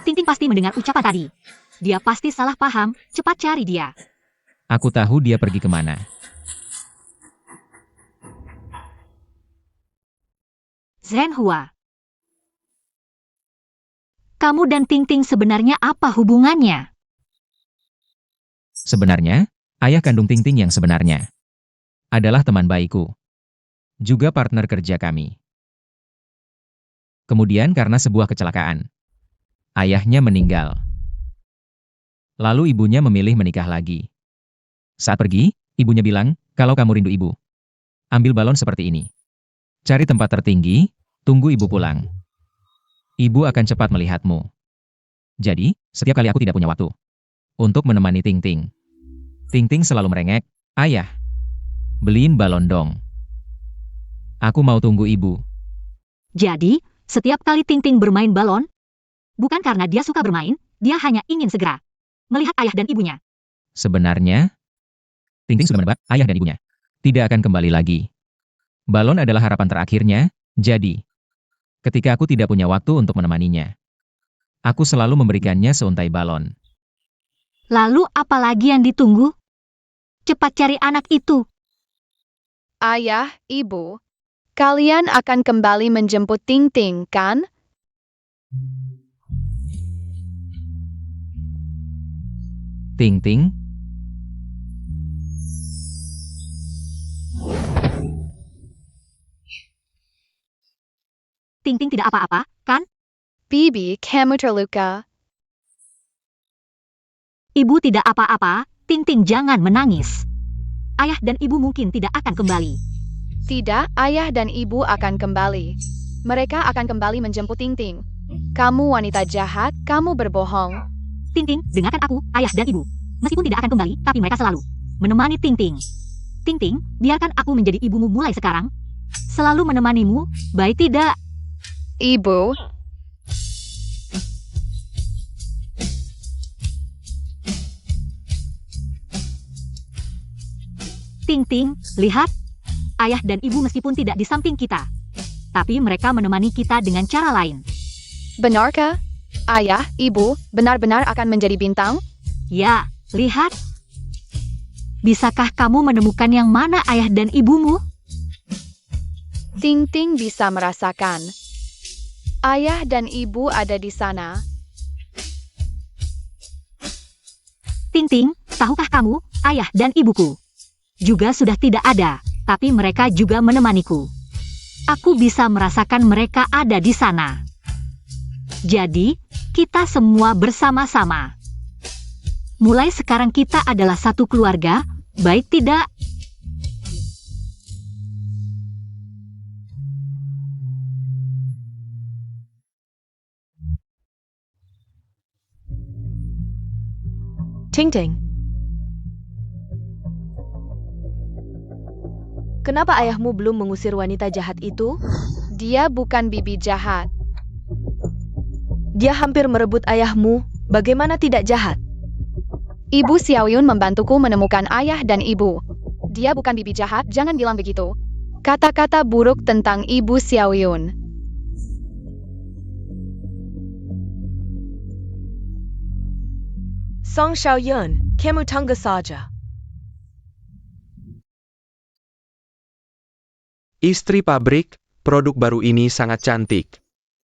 Ting Ting pasti mendengar ucapan tadi. Dia pasti salah paham, cepat cari dia. Aku tahu dia pergi kemana. Zhenhua. Kamu dan Ting Ting sebenarnya apa hubungannya? Sebenarnya, ayah kandung Ting Ting yang sebenarnya adalah teman baikku. Juga partner kerja kami. Kemudian karena sebuah kecelakaan, ayahnya meninggal. Lalu ibunya memilih menikah lagi. Saat pergi, ibunya bilang, kalau kamu rindu ibu, ambil balon seperti ini. Cari tempat tertinggi, tunggu ibu pulang. Ibu akan cepat melihatmu. Jadi, setiap kali aku tidak punya waktu untuk menemani Ting Ting, Ting Ting selalu merengek, ayah, beliin balon dong. Aku mau tunggu ibu. Jadi, setiap kali Ting Ting bermain balon, bukan karena dia suka bermain, dia hanya ingin segera melihat ayah dan ibunya. Sebenarnya, Ting Ting sudah menebak ayah dan ibunya tidak akan kembali lagi. Balon adalah harapan terakhirnya, jadi ketika aku tidak punya waktu untuk menemaninya, aku selalu memberikannya seuntai balon. Lalu apa lagi yang ditunggu? Cepat cari anak itu. Ayah, ibu. Kalian akan kembali menjemput Ting Ting, kan? Ting Ting, Ting Ting tidak apa-apa, kan? Bibi, kamu terluka. Ibu tidak apa-apa, Ting Ting jangan menangis. Ayah dan ibu mungkin tidak akan kembali. Tidak, ayah dan ibu akan kembali. Mereka akan kembali menjemput Ting Ting. Kamu wanita jahat, kamu berbohong. Ting Ting, dengarkan aku, ayah dan ibu. Meskipun tidak akan kembali, tapi mereka selalu menemani Ting Ting. Ting Ting, biarkan aku menjadi ibumu mulai sekarang. Selalu menemanimu, baik tidak? Ibu, Ting Ting, lihat. Ayah dan ibu meskipun tidak di samping kita. Tapi mereka menemani kita dengan cara lain. benarkah? Ayah, ibu, benar-benar akan menjadi bintang? Ya, lihat. Bisakah kamu menemukan yang mana ayah dan ibumu? Ting Ting bisa merasakan. Ayah dan ibu ada di sana. Ting Ting, tahukah kamu, ayah dan ibuku juga sudah tidak ada, tapi mereka juga menemaniku. Aku bisa merasakan mereka ada di sana. Jadi, kita semua bersama-sama. Mulai sekarang kita adalah satu keluarga, baik tidak? Ting Ting. Kenapa ayahmu belum mengusir wanita jahat itu? Dia bukan bibi jahat. Dia hampir merebut ayahmu. Bagaimana tidak jahat? Ibu Xiaoyun membantuku menemukan ayah dan ibu. Dia bukan bibi jahat, jangan bilang begitu. Kata-kata buruk tentang Ibu Xiaoyun. Song Xiaoyun, kamu tunggu saja. Istri pabrik, produk baru ini sangat cantik.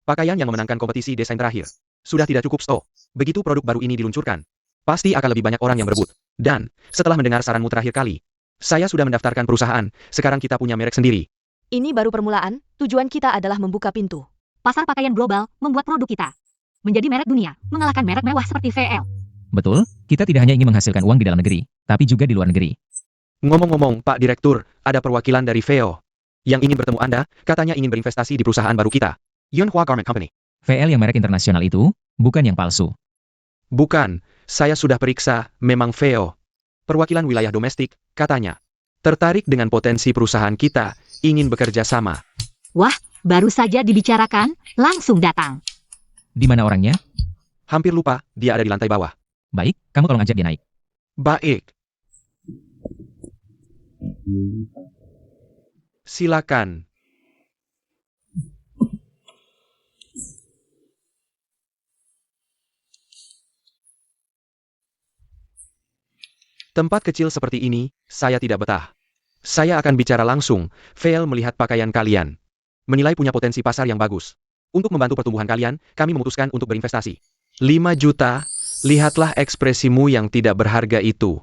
Pakaian yang memenangkan kompetisi desain terakhir. Sudah tidak cukup stok. Begitu produk baru ini diluncurkan, pasti akan lebih banyak orang yang berebut. Dan, setelah mendengar saranmu terakhir kali, saya sudah mendaftarkan perusahaan, sekarang kita punya merek sendiri. Ini baru permulaan, tujuan kita adalah membuka pintu. Pasar pakaian global membuat produk kita menjadi merek dunia, mengalahkan merek mewah seperti VL. Betul, kita tidak hanya ingin menghasilkan uang di dalam negeri, tapi juga di luar negeri. Ngomong-ngomong, Pak Direktur, ada perwakilan dari VEO yang ingin bertemu Anda, katanya ingin berinvestasi di perusahaan baru kita, Yunhua Garment Company. VL yang merek internasional itu, bukan yang palsu. Bukan, saya sudah periksa, memang VEO. Perwakilan wilayah domestik, katanya, tertarik dengan potensi perusahaan kita, ingin bekerja sama. Wah, baru saja dibicarakan, langsung datang. Di mana orangnya? Hampir lupa, dia ada di lantai bawah. Baik, kamu tolong ajak dia naik. Baik. Silakan. Tempat kecil seperti ini, saya tidak betah. Saya akan bicara langsung, Veil melihat pakaian kalian. Menilai punya potensi pasar yang bagus. Untuk membantu pertumbuhan kalian, kami memutuskan untuk berinvestasi. 5 juta, lihatlah ekspresimu yang tidak berharga itu.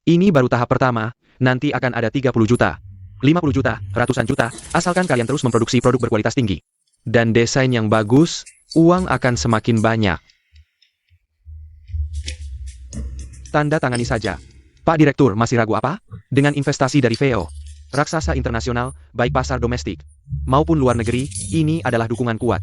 Ini baru tahap pertama, nanti akan ada 30 juta. 50 juta, ratusan juta, asalkan kalian terus memproduksi produk berkualitas tinggi. Dan desain yang bagus, uang akan semakin banyak. Tanda tangani saja. Pak Direktur masih ragu apa? Dengan investasi dari VEO, raksasa internasional, baik pasar domestik maupun luar negeri, ini adalah dukungan kuat.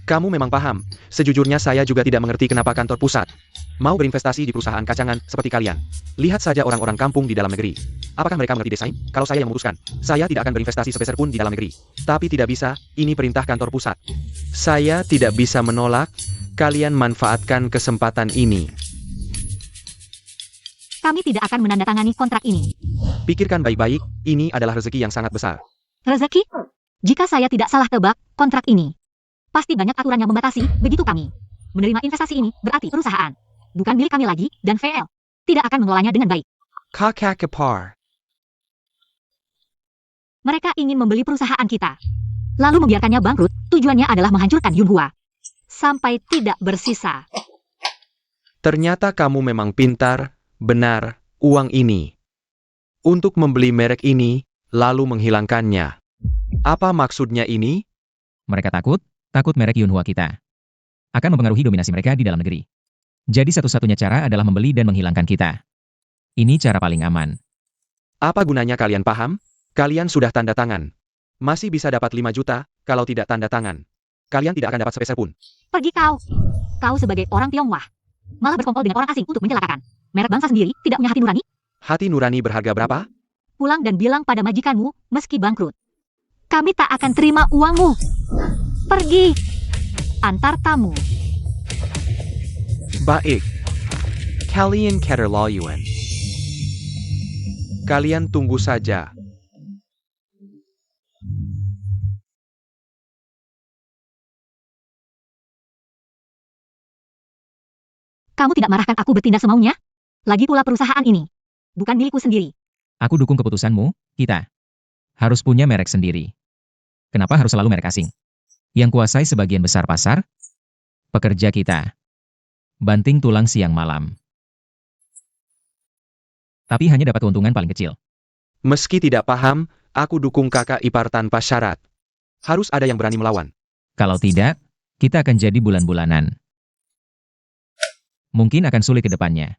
Kamu memang paham, sejujurnya saya juga tidak mengerti kenapa kantor pusat mau berinvestasi di perusahaan kacangan seperti kalian. Lihat saja orang-orang kampung di dalam negeri. Apakah mereka mengerti desain? Kalau saya yang memutuskan, saya tidak akan berinvestasi sepeser pun di dalam negeri. Tapi tidak bisa, ini perintah kantor pusat. Saya tidak bisa menolak, kalian manfaatkan kesempatan ini. Kami tidak akan menandatangani kontrak ini. Pikirkan baik-baik, ini adalah rezeki yang sangat besar. Rezeki? Jika saya tidak salah tebak, kontrak ini pasti banyak aturan yang membatasi, begitu kami menerima investasi ini, berarti perusahaan bukan milik kami lagi, dan VL tidak akan mengelolanya dengan baik. Kakakepar. Mereka ingin membeli perusahaan kita, lalu membiarkannya bangkrut, tujuannya adalah menghancurkan Yunhua sampai tidak bersisa. Ternyata kamu memang pintar, benar, uang ini. Untuk membeli merek ini, lalu menghilangkannya. Apa maksudnya ini? Mereka takut merek Yunhua kita akan mempengaruhi dominasi mereka di dalam negeri. Jadi satu-satunya cara adalah membeli dan menghilangkan kita. Ini cara paling aman. Apa gunanya kalian paham? Kalian sudah tanda tangan. Masih bisa dapat 5 juta, kalau tidak tanda tangan. Kalian tidak akan dapat sepeser pun. Pergi kau. Kau sebagai orang Tionghoa. Malah berkompol dengan orang asing untuk mencelakakan. Merek bangsa sendiri tidak punya hati nurani? Hati nurani berharga berapa? Pulang dan bilang pada majikanmu, meski bangkrut. Kami tak akan terima uangmu. Pergi. Antar tamu. Baik. Kalian keterlaluan. Kalian tunggu saja. Kamu tidak marahkan aku bertindak semaunya? Lagi pula perusahaan ini. Bukan milikku sendiri. Aku dukung keputusanmu, kita harus punya merek sendiri. Kenapa harus selalu merek asing? Yang kuasai sebagian besar pasar? Pekerja kita. Banting tulang siang malam. Tapi hanya dapat keuntungan paling kecil. Meski tidak paham, aku dukung kakak ipar tanpa syarat. Harus ada yang berani melawan. Kalau tidak, kita akan jadi bulan-bulanan. Mungkin akan sulit ke depannya.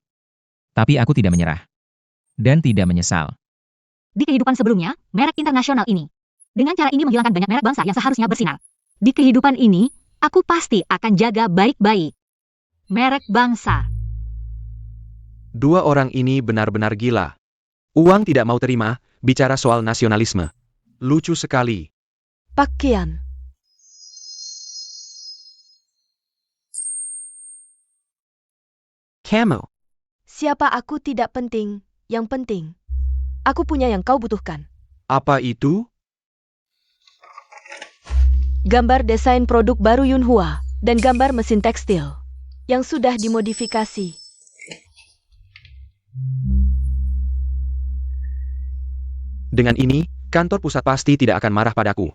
Tapi aku tidak menyerah. Dan tidak menyesal. Di kehidupan sebelumnya, merek internasional ini. Dengan cara ini menghilangkan banyak merek bangsa yang seharusnya bersinar. Di kehidupan ini, aku pasti akan jaga baik-baik. Merek bangsa. Dua orang ini benar-benar gila. Uang tidak mau terima, bicara soal nasionalisme. Lucu sekali. Pakaian. Camo. Siapa aku tidak penting. Yang penting, aku punya yang kau butuhkan. Apa itu? Gambar desain produk baru Yunhua dan gambar mesin tekstil yang sudah dimodifikasi. Dengan ini, kantor pusat pasti tidak akan marah padaku.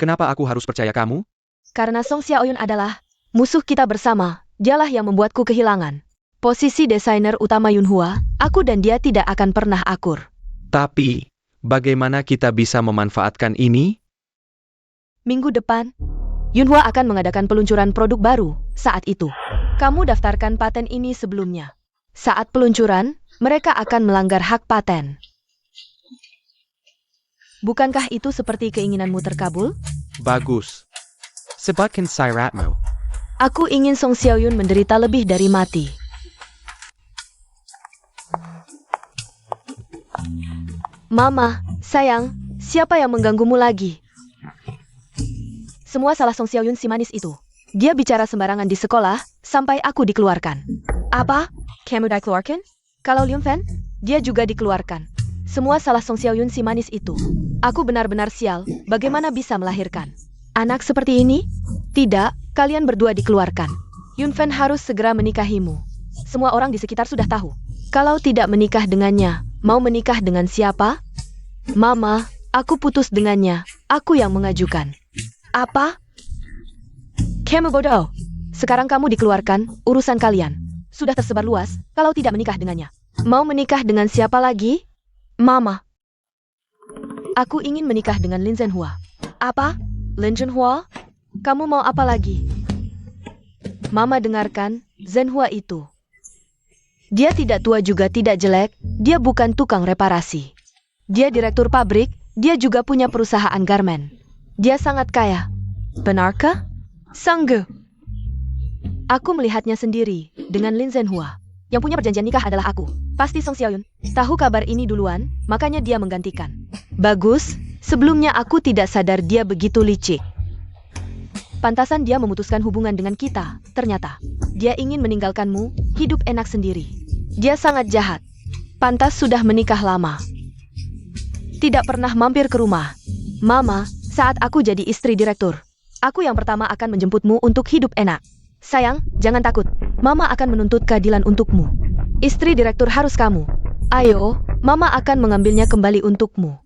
Kenapa aku harus percaya kamu? Karena Song Xiaoyun adalah musuh kita bersama. Dialah yang membuatku kehilangan posisi desainer utama Yunhua. Aku dan dia tidak akan pernah akur. Tapi, bagaimana kita bisa memanfaatkan ini? Minggu depan, Yunhua akan mengadakan peluncuran produk baru. Saat itu, kamu daftarkan paten ini sebelumnya. Saat peluncuran, mereka akan melanggar hak paten. Bukankah itu seperti keinginanmu terkabul? Bagus. Sebutkan syaratmu. Aku ingin Song Xiaoyun menderita lebih dari mati. Mama, sayang, siapa yang mengganggumu lagi? Semua salah Song Xiaoyun si manis itu. Dia bicara sembarangan di sekolah, sampai aku dikeluarkan. Apa? Kamu dikeluarkan? Kalau Liu Fan, dia juga dikeluarkan. Semua salah Song Xiaoyun si manis itu. Aku benar-benar sial, bagaimana bisa melahirkan anak seperti ini? Tidak, kalian berdua dikeluarkan. Yun Fan harus segera menikahimu. Semua orang di sekitar sudah tahu. Kalau tidak menikah dengannya, mau menikah dengan siapa? Mama, aku putus dengannya. Aku yang mengajukan. Apa? Kamu bodoh. Sekarang kamu dikeluarkan, urusan kalian sudah tersebar luas, kalau tidak menikah dengannya. Mau menikah dengan siapa lagi? Mama. Aku ingin menikah dengan Lin Zhenhua. Apa? Lin Zhenhua? Kamu mau apa lagi? Mama dengarkan, Zhenhua itu. Dia tidak tua juga tidak jelek, dia bukan tukang reparasi. Dia direktur pabrik, dia juga punya perusahaan garmen. Dia sangat kaya. Benarkah? Sangge. Aku melihatnya sendiri, dengan Lin Zhenhua. Yang punya perjanjian nikah adalah aku. Pasti Song Xiaoyun tahu kabar ini duluan, makanya dia menggantikan. Bagus, sebelumnya aku tidak sadar dia begitu licik. Pantasan dia memutuskan hubungan dengan kita. Ternyata, dia ingin meninggalkanmu, hidup enak sendiri. Dia sangat jahat. Pantas sudah menikah lama. Tidak pernah mampir ke rumah. Mama, saat aku jadi istri direktur, aku yang pertama akan menjemputmu untuk hidup enak. Sayang, jangan takut. Mama akan menuntut keadilan untukmu. Istri direktur harus kamu. Ayo, Mama akan mengambilnya kembali untukmu.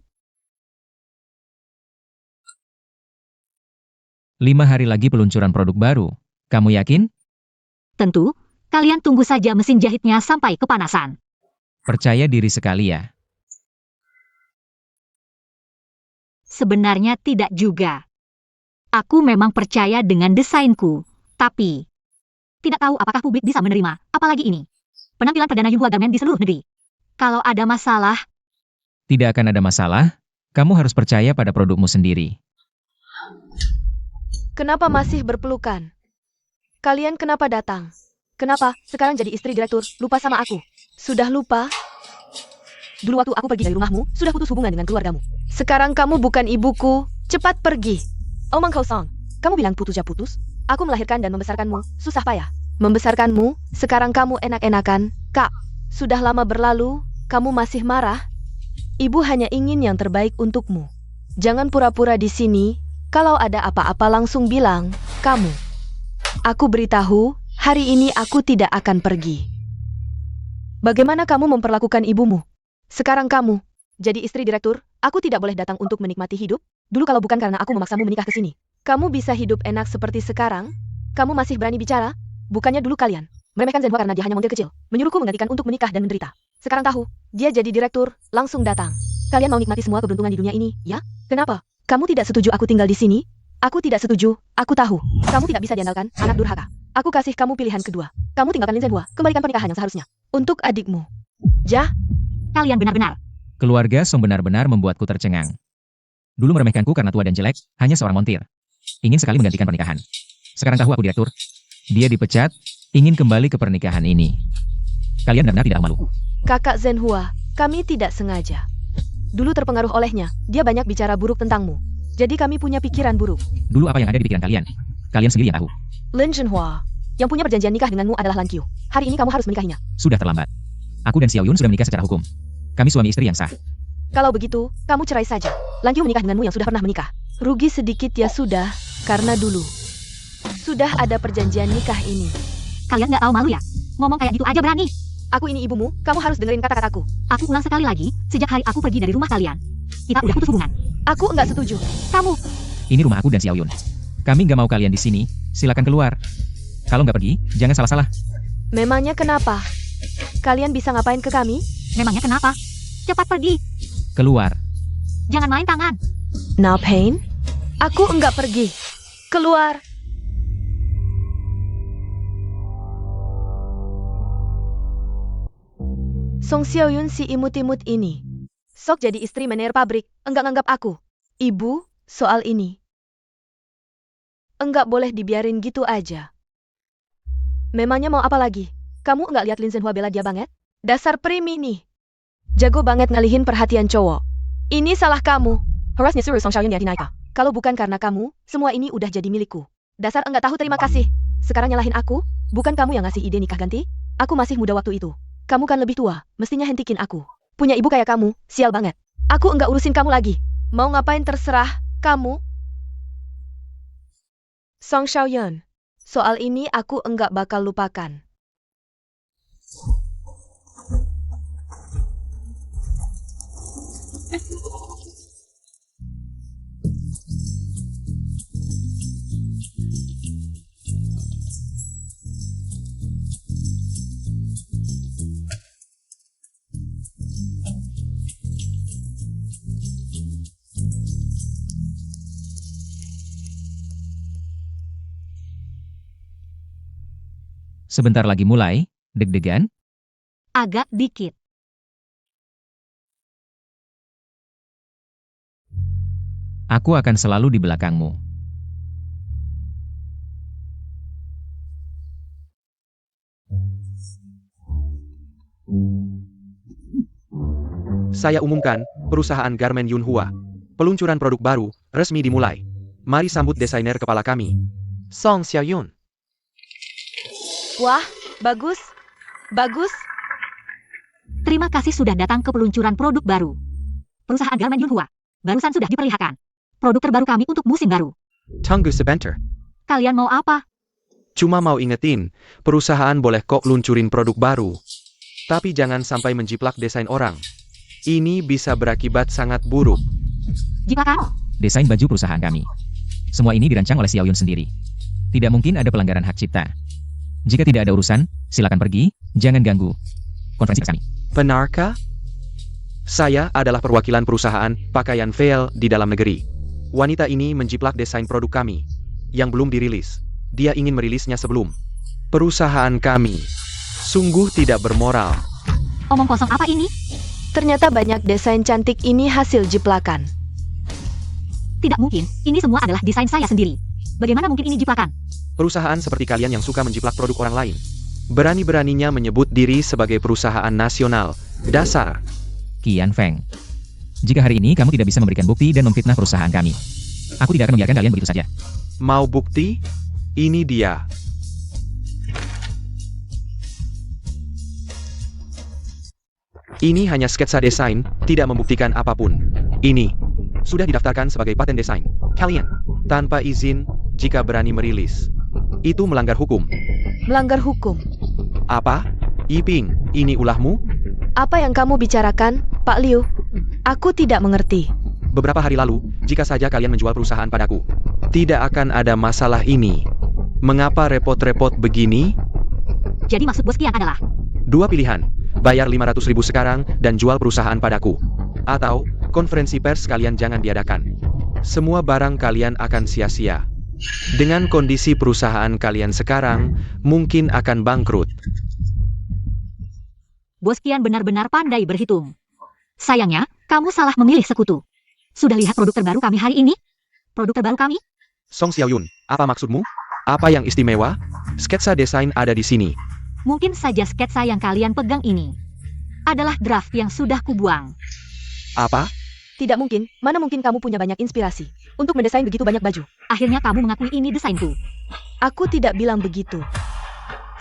5 hari lagi peluncuran produk baru. Kamu yakin? Tentu, kalian tunggu saja mesin jahitnya sampai kepanasan. Percaya diri sekali ya. Sebenarnya tidak juga. Aku memang percaya dengan desainku, tapi tidak tahu apakah publik bisa menerima, apalagi ini. Penampilan perdana Yunhua Garment di seluruh negeri. Kalau ada masalah, Tidak akan ada masalah, kamu harus percaya pada produkmu sendiri. Kenapa masih berpelukan? Kalian kenapa datang? Kenapa sekarang jadi istri direktur, lupa sama aku? Sudah lupa? Dulu waktu aku pergi dari rumahmu, sudah putus hubungan dengan keluargamu. Sekarang kamu bukan ibuku, cepat pergi. Omong kosong, kamu bilang putus ya putus? Aku melahirkan dan membesarkanmu, susah payah. Membesarkanmu, sekarang kamu enak-enakan, Kak. Sudah lama berlalu, kamu masih marah? Ibu hanya ingin yang terbaik untukmu. Jangan pura-pura di sini, kalau ada apa-apa langsung bilang, kamu. Aku beritahu, hari ini aku tidak akan pergi. Bagaimana kamu memperlakukan ibumu? Sekarang kamu, jadi istri direktur, aku tidak boleh datang untuk menikmati hidup? Dulu kalau bukan karena aku memaksamu menikah ke sini, kamu bisa hidup enak seperti sekarang? Kamu masih berani bicara? Bukannya dulu kalian meremehkan Zhenhua karena dia hanya montir kecil, menyuruhku menggantikan untuk menikah dan menderita. Sekarang tahu, dia jadi direktur, langsung datang. Kalian mau nikmati semua keberuntungan di dunia ini, ya? Kenapa? Kamu tidak setuju aku tinggal di sini? Aku tidak setuju, aku tahu. Kamu tidak bisa diandalkan, anak durhaka. Aku kasih kamu pilihan kedua. Kamu tinggalkan Lin Zhenhua, kembalikan pernikahan yang seharusnya. Untuk adikmu. Ja, kalian benar-benar. Keluarga Song benar-benar membuatku tercengang. Dulu meremehkanku karena tua dan jelek, hanya seorang montir. Ingin sekali menggantikan pernikahan. Sekarang tahu aku direktur. Dia dipecat, ingin kembali ke pernikahan ini. Kalian benar-benar tidak malu. Kakak Zhenhua, kami tidak sengaja. Dulu terpengaruh olehnya, dia banyak bicara buruk tentangmu. Jadi kami punya pikiran buruk. Dulu apa yang ada di pikiran kalian? Kalian sendiri yang tahu. Lin Zhenhua, yang punya perjanjian nikah denganmu adalah Lan Qiu. Hari ini kamu harus menikahinya. Sudah terlambat. Aku dan Xiao Yun sudah menikah secara hukum. Kami suami istri yang sah. Kalau begitu, kamu cerai saja. Lan Qiu menikah denganmu yang sudah pernah menikah. Rugi sedikit ya sudah, karena dulu sudah ada perjanjian nikah ini. Kalian nggak tahu malu ya? Ngomong kayak gitu aja berani. Aku ini ibumu, kamu harus dengerin kata-kataku. Aku ulang sekali lagi, sejak hari aku pergi dari rumah kalian, kita udah putus hubungan. Aku enggak setuju. Kamu, Ini rumah aku dan Xiao Yun. Kami nggak mau kalian di sini, silakan keluar. Kalau nggak pergi, jangan salah-salah. Memangnya kenapa? Kalian bisa ngapain ke kami? memangnya kenapa? Cepat pergi, Keluar. jangan main tangan. Now Pain? Aku enggak pergi. Keluar. Song Xiaoyun si imut-imut ini. Sok jadi istri manajer pabrik, enggak nganggap aku. Ibu, soal ini. Enggak boleh dibiarin gitu aja. Memangnya mau apa lagi? Kamu enggak lihat Lin Zhenhua bela dia banget? Dasar primi nih. Jago banget ngalihin perhatian cowok. Ini salah kamu. Harusnya suruh Song Xiaoyun ganti Naika. Kalau bukan karena kamu, semua ini udah jadi milikku. Dasar enggak tahu terima kasih. Sekarang nyalahin aku? Bukan kamu yang ngasih ide nikah ganti? Aku masih muda waktu itu. Kamu kan lebih tua, mestinya hentikin aku. Punya ibu kayak kamu, sial banget. Aku enggak urusin kamu lagi. Mau ngapain terserah, kamu. Song Xiaoyun, soal ini aku enggak bakal lupakan. Sebentar lagi mulai, deg-degan? Agak dikit. Aku akan selalu di belakangmu. Saya umumkan, perusahaan Garment Yunhua. Peluncuran produk baru, resmi dimulai. Mari sambut desainer kepala kami, Song Xiaoyun. Wah, bagus. Bagus. Terima kasih sudah datang ke peluncuran produk baru. Perusahaan Garment Yunhua barusan sudah diperlihatkan. Produk terbaru kami untuk musim baru. Tunggu sebentar. Kalian mau apa? Cuma mau ingetin, perusahaan boleh kok luncurin produk baru. Tapi jangan sampai menjiplak desain orang. Ini bisa berakibat sangat buruk. Jiplakan. Desain baju perusahaan kami. Semua ini dirancang oleh Xiao Yun sendiri. Tidak mungkin ada pelanggaran hak cipta. Jika tidak ada urusan, silakan pergi, jangan ganggu konferensi kami. Benarkah? Saya adalah perwakilan perusahaan pakaian Veil di dalam negeri. Wanita ini menjiplak desain produk kami yang belum dirilis. Dia ingin merilisnya sebelum perusahaan kami. Sungguh tidak bermoral. Omong kosong apa ini? Ternyata banyak desain cantik ini hasil jiplakan. Tidak mungkin, ini semua adalah desain saya sendiri. Bagaimana mungkin ini jiplakan? Perusahaan seperti kalian yang suka menjiplak produk orang lain, berani-beraninya menyebut diri sebagai perusahaan nasional. Dasar. Qian Feng. Jika hari ini kamu tidak bisa memberikan bukti dan memfitnah perusahaan kami, aku tidak akan membiarkan kalian begitu saja. Mau bukti? Ini dia. Ini hanya sketsa desain, tidak membuktikan apapun. Ini sudah didaftarkan sebagai paten desain. Kalian, tanpa izin, jika berani merilis, itu melanggar hukum. Melanggar hukum. Apa? Yiping, ini ulahmu? Apa yang kamu bicarakan, Pak Liu? Aku tidak mengerti. Beberapa hari lalu, jika saja kalian menjual perusahaan padaku, tidak akan ada masalah ini. Mengapa repot-repot begini? Jadi maksud bos Qian adalah, Dua pilihan, bayar 500.000 sekarang dan jual perusahaan padaku. Atau, konferensi pers kalian jangan diadakan. Semua barang kalian akan sia-sia. Dengan kondisi perusahaan kalian sekarang, mungkin akan bangkrut. bos Qian benar-benar pandai berhitung. Sayangnya, kamu salah memilih sekutu. Sudah lihat produk terbaru kami hari ini? Produk terbaru kami? Song Xiaoyun, apa maksudmu? Apa yang istimewa? Sketsa desain ada di sini. Mungkin saja sketsa yang kalian pegang ini adalah draft yang sudah kubuang. Apa? Tidak mungkin, mana mungkin kamu punya banyak inspirasi untuk mendesain begitu banyak baju. Akhirnya kamu mengakui ini desainku. Aku tidak bilang begitu.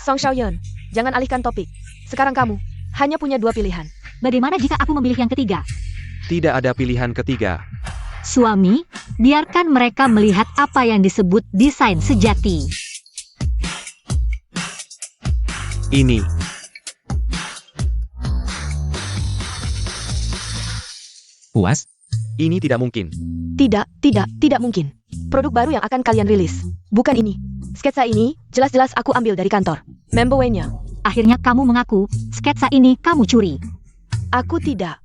Song Xiaoyun, jangan alihkan topik. Sekarang kamu hanya punya dua pilihan. Bagaimana jika aku memilih yang ketiga? Tidak ada pilihan ketiga. Suami, biarkan mereka melihat apa yang disebut desain sejati. Ini. Puas? Ini tidak mungkin. Tidak mungkin. Produk baru yang akan kalian rilis. Bukan ini. Sketsa ini, jelas-jelas aku ambil dari kantor. Member Wei-nya. Akhirnya kamu mengaku, sketsa ini kamu curi. Aku tidak.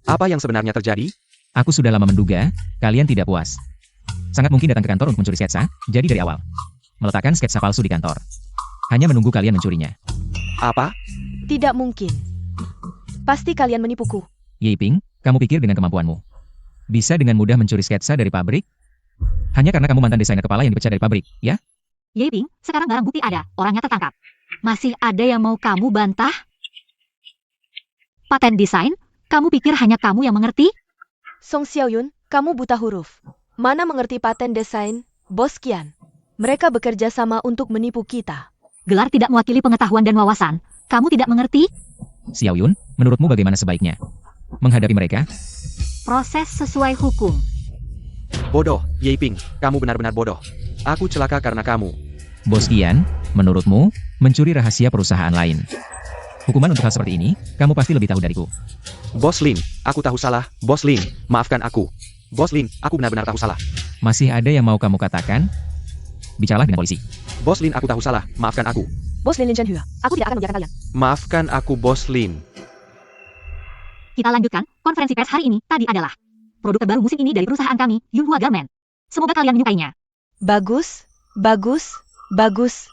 Apa yang sebenarnya terjadi? Aku sudah lama menduga, kalian tidak puas. Sangat mungkin datang ke kantor untuk mencuri sketsa, jadi dari awal. Meletakkan sketsa palsu di kantor. Hanya menunggu kalian mencurinya. Apa? Tidak mungkin. Pasti kalian menipuku. Yiping, kamu pikir dengan kemampuanmu bisa dengan mudah mencuri sketsa dari pabrik? Hanya karena kamu mantan desainer kepala yang dipecat dari pabrik, ya? Yiping, sekarang barang bukti ada, orangnya tertangkap. Masih ada yang mau kamu bantah? Paten desain? Kamu pikir hanya kamu yang mengerti? Song Xiaoyun, kamu buta huruf. Mana mengerti paten desain, Bos Qian? Mereka bekerja sama untuk menipu kita. Gelar tidak mewakili pengetahuan dan wawasan. Kamu tidak mengerti? Xiaoyun, menurutmu bagaimana sebaiknya menghadapi mereka? Proses sesuai hukum. Bodoh, Yiping, kamu benar-benar bodoh. Aku celaka karena kamu. Bos Qian, menurutmu, mencuri rahasia perusahaan lain. Hukuman untuk hal seperti ini, kamu pasti lebih tahu dariku. Bos Lin, aku tahu salah. Bos Lin, maafkan aku. Bos Lin, aku benar-benar tahu salah. Masih ada yang mau kamu katakan? Bicaralah dengan polisi. Bos Lin, aku tahu salah. Maafkan aku. Bos Lin Shenhua, aku tidak akan membiarkan kalian. Maafkan aku, Bos Lin. Kita lanjutkan, konferensi pers hari ini tadi adalah produk terbaru musim ini dari perusahaan kami, Yunhua Garment. Semoga kalian menyukainya. Bagus, bagus, bagus.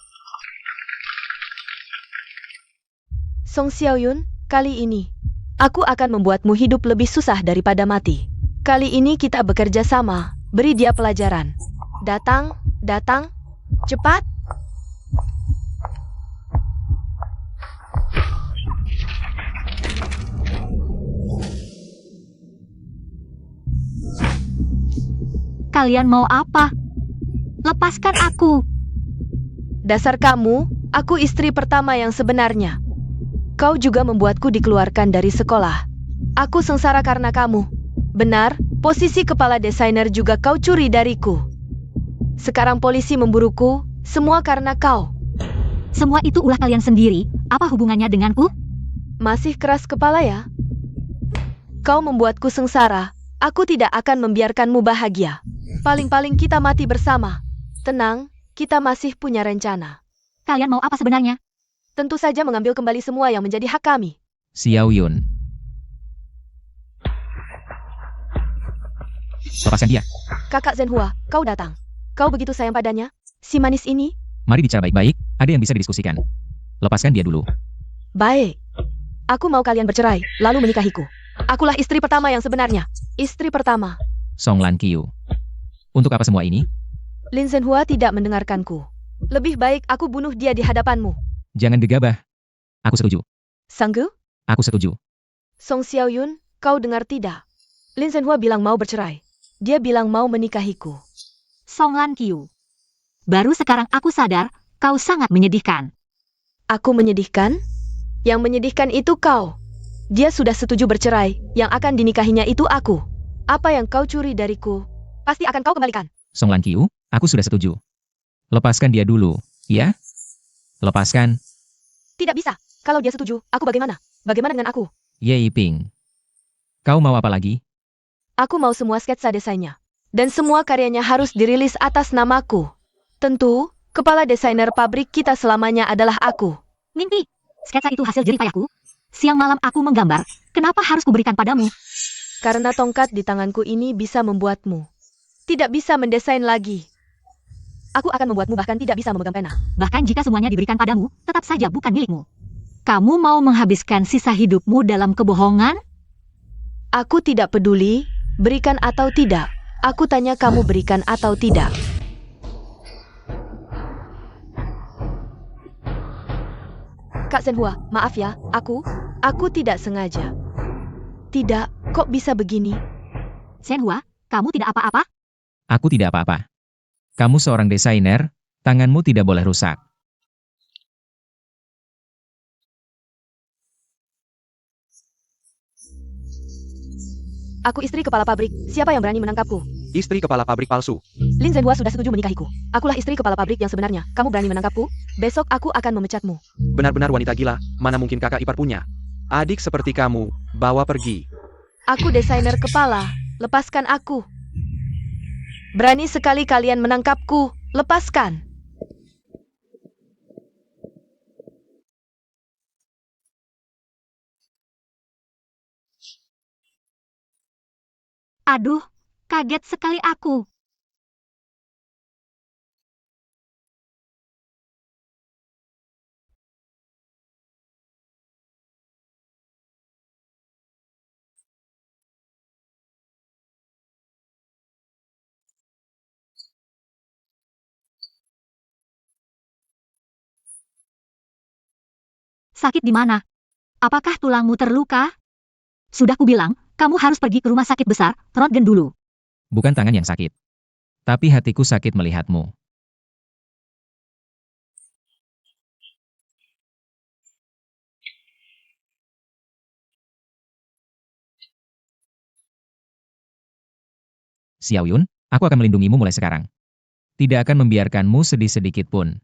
Song Xiaoyun, kali ini aku akan membuatmu hidup lebih susah daripada mati. Kali ini kita bekerja sama, beri dia pelajaran. Datang, cepat. Kalian mau apa? Lepaskan aku. Dasar kamu, aku istri pertama yang sebenarnya. Kau juga membuatku dikeluarkan dari sekolah. Aku sengsara karena kamu. Benar, posisi kepala desainer juga kau curi dariku. Sekarang polisi memburuku, semua karena kau. Semua itu ulah kalian sendiri. Apa hubungannya denganku? Masih keras kepala ya? Kau membuatku sengsara. Aku tidak akan membiarkanmu bahagia. Paling-paling kita mati bersama. Tenang, kita masih punya rencana. Kalian mau apa sebenarnya? Tentu saja mengambil kembali semua yang menjadi hak kami. Xiaoyun. Lepaskan dia. Kakak Zhenhua, kau datang. Kau begitu sayang padanya? Si manis ini? Mari bicara baik-baik, ada yang bisa didiskusikan. Lepaskan dia dulu. Baik. Aku mau kalian bercerai, lalu menikahiku. Akulah istri pertama yang sebenarnya. Istri pertama. Song Lan Qiu. Untuk apa semua ini? Lin Zhenhua tidak mendengarkanku. Lebih baik aku bunuh dia di hadapanmu. Jangan gegabah. Aku setuju. Sanggu? Aku setuju. Song Xiaoyun, kau dengar tidak? Lin Zhenhua bilang mau bercerai. Dia bilang mau menikahiku. Song Lan Qiu. Baru sekarang aku sadar, kau sangat menyedihkan. Aku menyedihkan? Yang menyedihkan itu kau. Dia sudah setuju bercerai, yang akan dinikahinya itu aku. Apa yang kau curi dariku, pasti akan kau kembalikan. Song Lan Qiu, aku sudah setuju. Lepaskan dia dulu, ya? Lepaskan. Tidak bisa. Kalau dia setuju, aku bagaimana? Bagaimana dengan aku? Ye Yiping. Kau mau apa lagi? Aku mau semua sketsa desainnya. Dan semua karyanya harus dirilis atas namaku. Tentu, kepala desainer pabrik kita selamanya adalah aku. Mimpi. Sketsa itu hasil jerih payahku. Siang malam aku menggambar. Kenapa harus kuberikan padamu? Karena tongkat di tanganku ini bisa membuatmu tidak bisa mendesain lagi. Aku akan membuatmu bahkan tidak bisa memegang pena. Bahkan jika semuanya diberikan padamu, tetap saja bukan milikmu. Kamu mau menghabiskan sisa hidupmu dalam kebohongan? Aku tidak peduli, berikan atau tidak. Aku tanya kamu berikan atau tidak. Kak Zhenhua, maaf ya, aku tidak sengaja. Tidak, kok bisa begini? Zhenhua, kamu tidak apa-apa? Aku tidak apa-apa. Kamu seorang desainer, tanganmu tidak boleh rusak. Aku istri kepala pabrik, siapa yang berani menangkapku? Istri kepala pabrik palsu. Lin Zhenhua sudah setuju menikahiku. Akulah istri kepala pabrik yang sebenarnya. Kamu berani menangkapku? Besok aku akan memecatmu. Benar-benar wanita gila, mana mungkin kakak ipar punya. Adik seperti kamu, bawa pergi. Aku desainer kepala, lepaskan aku. Berani sekali kalian menangkapku, lepaskan. Aduh, kaget sekali aku. Sakit di mana? Apakah tulangmu terluka? Sudah kubilang, kamu harus pergi ke rumah sakit besar, Rodgen dulu. Bukan tangan yang sakit. Tapi hatiku sakit melihatmu. Xiaoyun, aku akan melindungimu mulai sekarang. Tidak akan membiarkanmu sedih sedikit pun.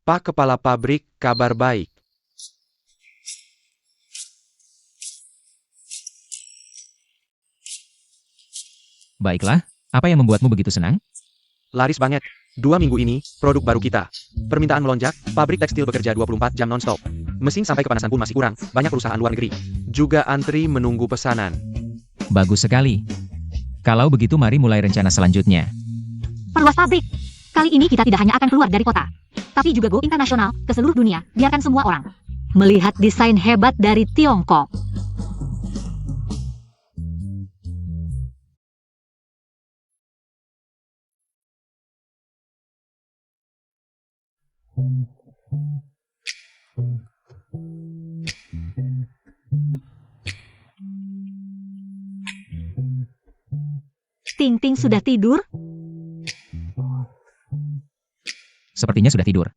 Pak Kepala Pabrik, kabar baik. Baiklah, apa yang membuatmu begitu senang? Laris banget. 2 minggu ini, produk baru kita. Permintaan melonjak, pabrik tekstil bekerja 24 jam non-stop. Mesin sampai kepanasan pun masih kurang, banyak perusahaan luar negeri. Juga antri menunggu pesanan. Bagus sekali. Kalau begitu mari mulai rencana selanjutnya. Perluas pabrik. Kali ini kita tidak hanya akan keluar dari kota, tapi juga go internasional, ke seluruh dunia, biarkan semua orang melihat desain hebat dari Tiongkok. Ting Ting sudah tidur? Sepertinya sudah tidur.